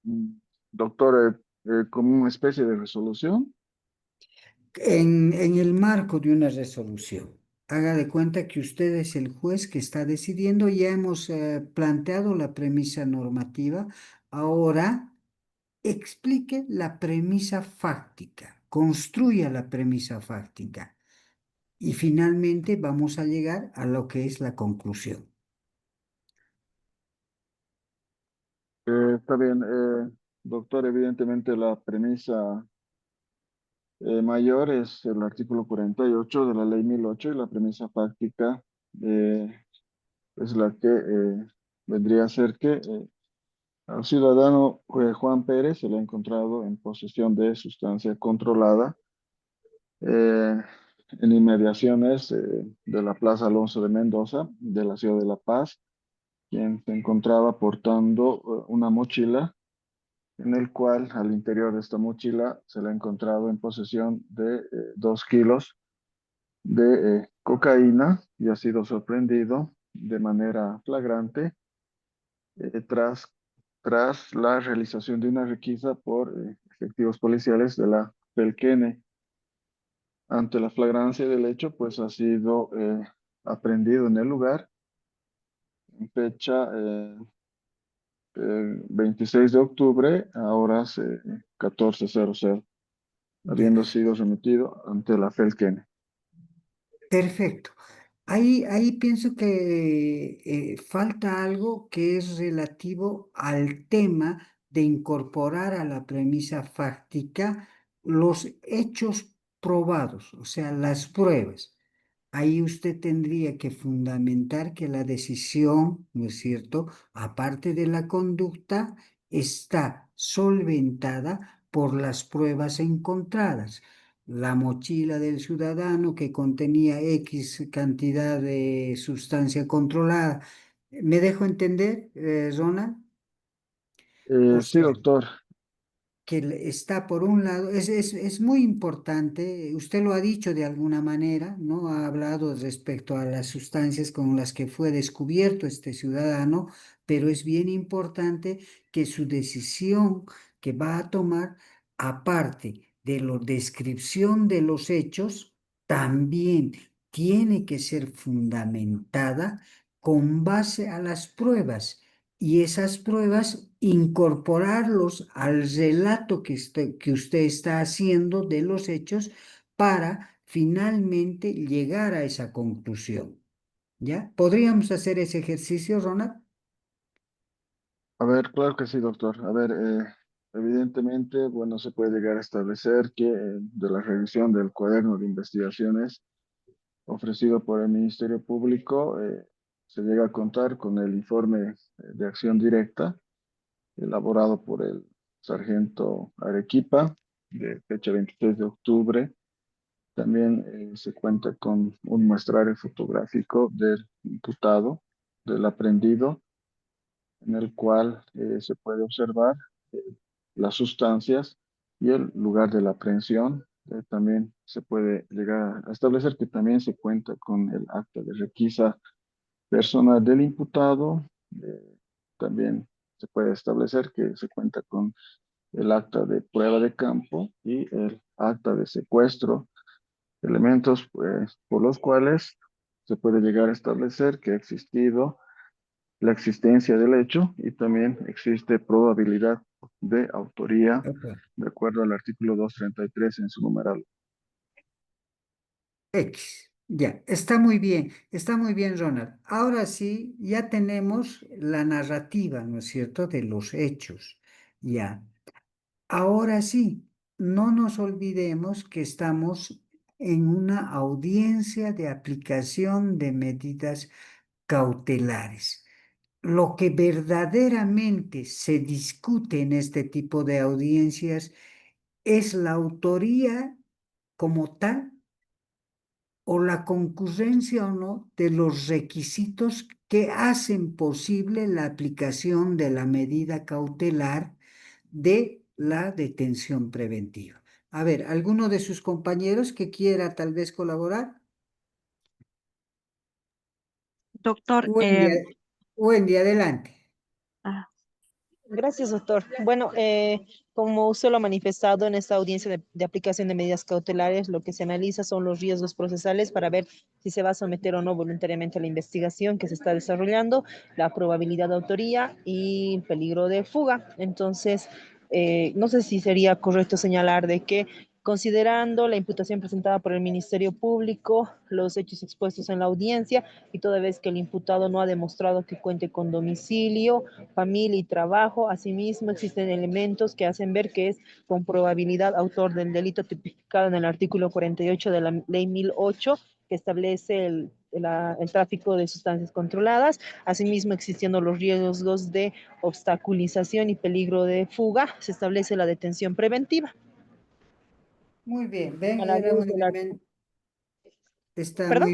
Mm, doctor, como una especie de resolución.
En el marco de una resolución. Haga de cuenta que usted es el juez que está decidiendo. Ya hemos planteado la premisa normativa. Ahora explique la premisa fáctica, construya la premisa fáctica y finalmente vamos a llegar a lo que es la conclusión.
Está bien, doctor, evidentemente la premisa mayor es el artículo 48 de la ley 1008 y la premisa fáctica eh, es la que vendría a ser que al ciudadano Juan Pérez se le ha encontrado en posesión de sustancia controlada eh, en inmediaciones de la Plaza Alonso de Mendoza, de la ciudad de La Paz, quien se encontraba portando una mochila en el cual al interior de esta mochila se le ha encontrado en posesión de 2 kilos de cocaína y ha sido sorprendido de manera flagrante tras, tras la realización de una requisa por efectivos policiales de la Pelquene. Ante la flagrancia del hecho, pues ha sido aprehendido en el lugar en fecha el 26 de octubre a horas 14:00,
Ya,
habiendo sido remitido ante la Felkene.
perfecto. Ahí pienso que falta algo que es relativo al tema de incorporar a la premisa fáctica los hechos probados, o sea, las pruebas. Ahí usted tendría que fundamentar que la decisión, ¿no es cierto?, aparte de la conducta, está solventada por las pruebas encontradas. La mochila del ciudadano que contenía X cantidad de sustancia controlada. ¿Me dejo entender, Ronald? O
Sí,
sea,
doctor.
está por un lado, es muy importante, usted lo ha dicho de alguna manera, ¿no? Ha hablado respecto a las sustancias con las que fue descubierto este ciudadano, pero es bien importante que su decisión que va a tomar, aparte de la descripción de los hechos, también tiene que ser fundamentada con base a las pruebas y esas pruebas incorporarlos al relato que usted está haciendo de los hechos para finalmente llegar a esa conclusión. ¿Ya? ¿Podríamos hacer ese ejercicio, Ronald?
A ver, claro que sí, doctor. A ver, evidentemente, bueno, se puede llegar a establecer que de la revisión del cuaderno de investigaciones ofrecido por el Ministerio Público, se llega a contar con el informe de acción directa elaborado por el sargento Arequipa, de fecha 26 de octubre. También se cuenta con un muestrario fotográfico del imputado, del aprendido, en el cual se puede observar eh, las sustancias y el lugar de la aprehensión. También se puede llegar a establecer que también se cuenta con el acta de requisa personal del imputado. También se puede establecer que se cuenta con el acta de prueba de campo y el acta de secuestro, elementos pues, por los cuales se puede llegar a establecer que ha existido la existencia del hecho y también existe probabilidad de autoría
Opa.
de acuerdo al artículo 233 en su numeral.
X. Ya, está muy bien, Ronald. Ahora sí, ya tenemos la narrativa, ¿no es cierto?, de los hechos. Ya. Ahora sí, no nos olvidemos que estamos en una audiencia de aplicación de medidas cautelares. Lo que verdaderamente se discute en este tipo de audiencias es la autoría como tal o la concurrencia o no de los requisitos que hacen posible la aplicación de la medida cautelar de la detención preventiva. A ver, ¿alguno de sus compañeros que quiera tal vez colaborar?
Doctor,
Wendy, adelante.
ah,
Gracias, doctor. Bueno, como usted lo ha manifestado en esta audiencia de aplicación de medidas cautelares, lo que se analiza son los riesgos procesales para ver si se va a someter o no voluntariamente a la investigación que se está desarrollando, la probabilidad de autoría y el peligro de fuga. Entonces, no sé si sería correcto señalar de que considerando la imputación presentada por el Ministerio Público, los hechos expuestos en la audiencia y toda vez que el imputado no ha demostrado que cuente con domicilio, familia y trabajo. Asimismo, existen elementos que hacen ver que es con probabilidad autor del delito tipificado en el artículo 48 de la Ley 1008, que establece el tráfico de sustancias controladas. Asimismo, existiendo los riesgos de obstaculización y peligro de fuga, se establece la detención preventiva.
Muy bien, ven,
A la
era
luz
un
de la...
elemento.
¿Perdón?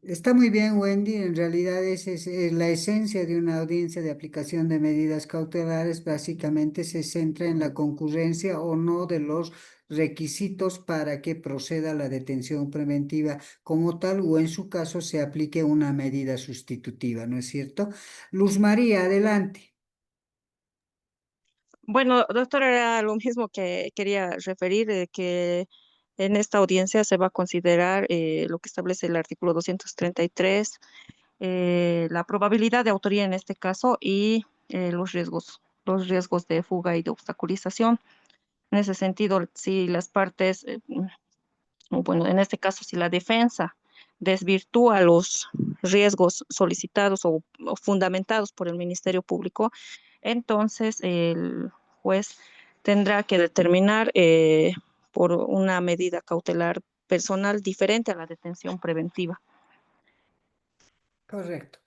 Está muy bien, Wendy. En realidad esa es la esencia de una audiencia de aplicación de medidas cautelares. Básicamente se centra en la concurrencia o no de los requisitos para que proceda la detención preventiva como tal o en su caso se aplique una medida sustitutiva, ¿no es cierto? Luz María, adelante.
bueno, doctor, era lo mismo que quería referir, que en esta audiencia se va a considerar lo que establece el artículo 233, la probabilidad de autoría en este caso y los riesgos de fuga y de obstaculización. En ese sentido, si las partes, o bueno, en este caso, si la defensa desvirtúa los riesgos solicitados o fundamentados por el Ministerio Público, entonces el juez tendrá que determinar por una medida cautelar personal diferente a la detención preventiva.
Correcto.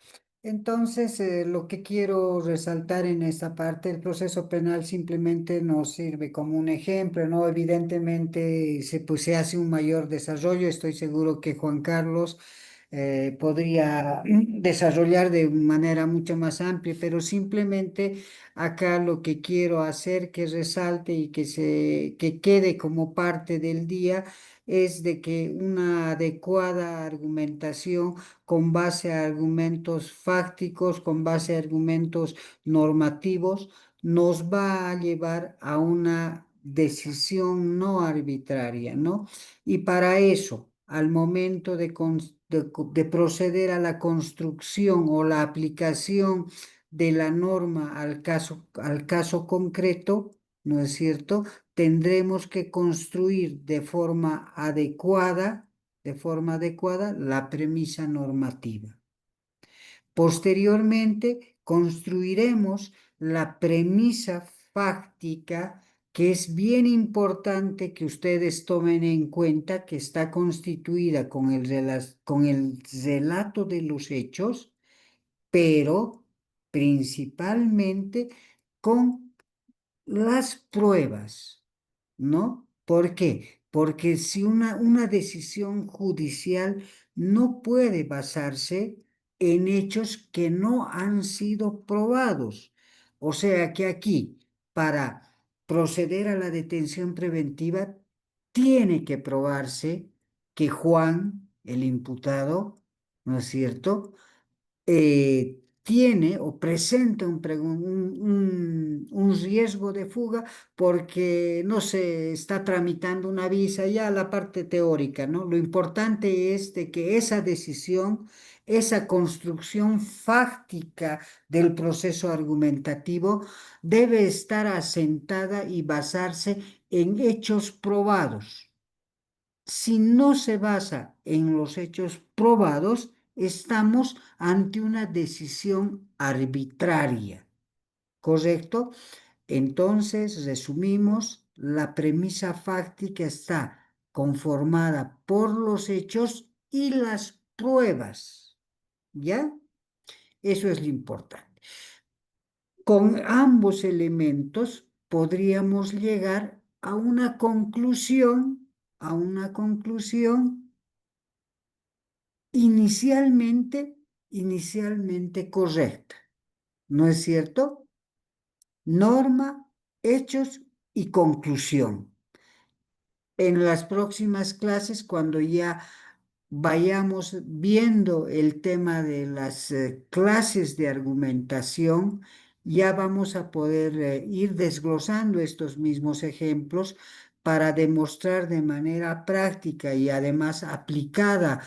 Entonces, lo que quiero resaltar en esta parte, el proceso penal simplemente nos sirve como un ejemplo, ¿no? Evidentemente, pues, se hace un mayor desarrollo. Estoy seguro que Juan Carlos podría desarrollar de manera mucho más amplia, pero simplemente acá lo que quiero hacer que resalte y que quede como parte del día es de que una adecuada argumentación con base a argumentos fácticos, con base a argumentos normativos, nos va a llevar a una decisión no arbitraria, ¿no? Y para eso, al momento de proceder a la construcción o la aplicación de la norma al caso concreto, ¿no es cierto? Tendremos que construir de forma adecuada la premisa normativa. Posteriormente, construiremos la premisa fáctica, que es bien importante que ustedes tomen en cuenta, que está constituida con el relato de los hechos, pero principalmente con las pruebas, ¿no? ¿Por qué? Porque si una decisión judicial no puede basarse en hechos que no han sido probados. O sea que aquí, para proceder a la detención preventiva, tiene que probarse que Juan, el imputado, ¿no es cierto?, tiene o presenta un riesgo de fuga porque no se está tramitando una visa, ya la parte teórica, ¿no? Lo importante es de que esa decisión, esa construcción fáctica del proceso argumentativo debe estar asentada y basarse en hechos probados. Si no se basa en los hechos probados, estamos ante una decisión arbitraria, ¿correcto? Entonces, resumimos, la premisa fáctica está conformada por los hechos y las pruebas, ¿ya? Eso es lo importante. Con ambos elementos podríamos llegar a una conclusión inicialmente correcta, ¿no es cierto? Norma, hechos y conclusión. En las próximas clases, cuando ya vayamos viendo el tema de las clases de argumentación, ya vamos a poder ir desglosando estos mismos ejemplos para demostrar de manera práctica y además aplicada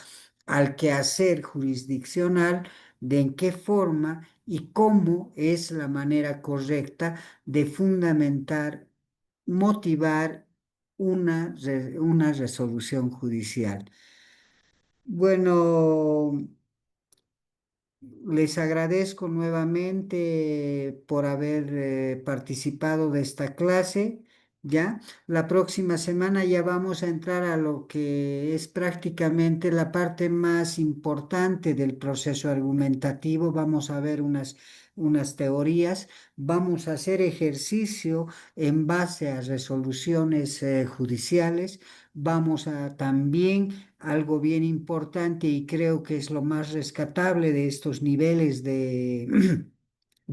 al quehacer jurisdiccional de en qué forma y cómo es la manera correcta de fundamentar, motivar una resolución judicial. Bueno, les agradezco nuevamente por haber participado de esta clase, ¿ya? La próxima semana ya vamos a entrar a lo que es prácticamente la parte más importante del proceso argumentativo. Vamos a ver unas teorías, vamos a hacer ejercicio en base a resoluciones judiciales, vamos a también algo bien importante y creo que es lo más rescatable de estos niveles de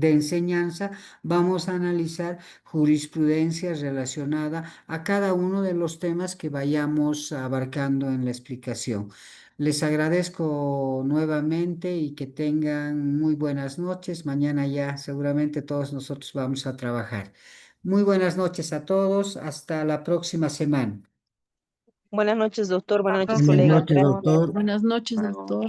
enseñanza, vamos a analizar jurisprudencia relacionada a cada uno de los temas que vayamos abarcando en la explicación. Les agradezco nuevamente y que tengan muy buenas noches. Mañana ya seguramente todos nosotros vamos a trabajar. Muy buenas noches a todos. Hasta la próxima semana.
Buenas noches, doctor. Buenas noches,
Buenas
colegas.
noches, doctor.
Buenas noches, doctor.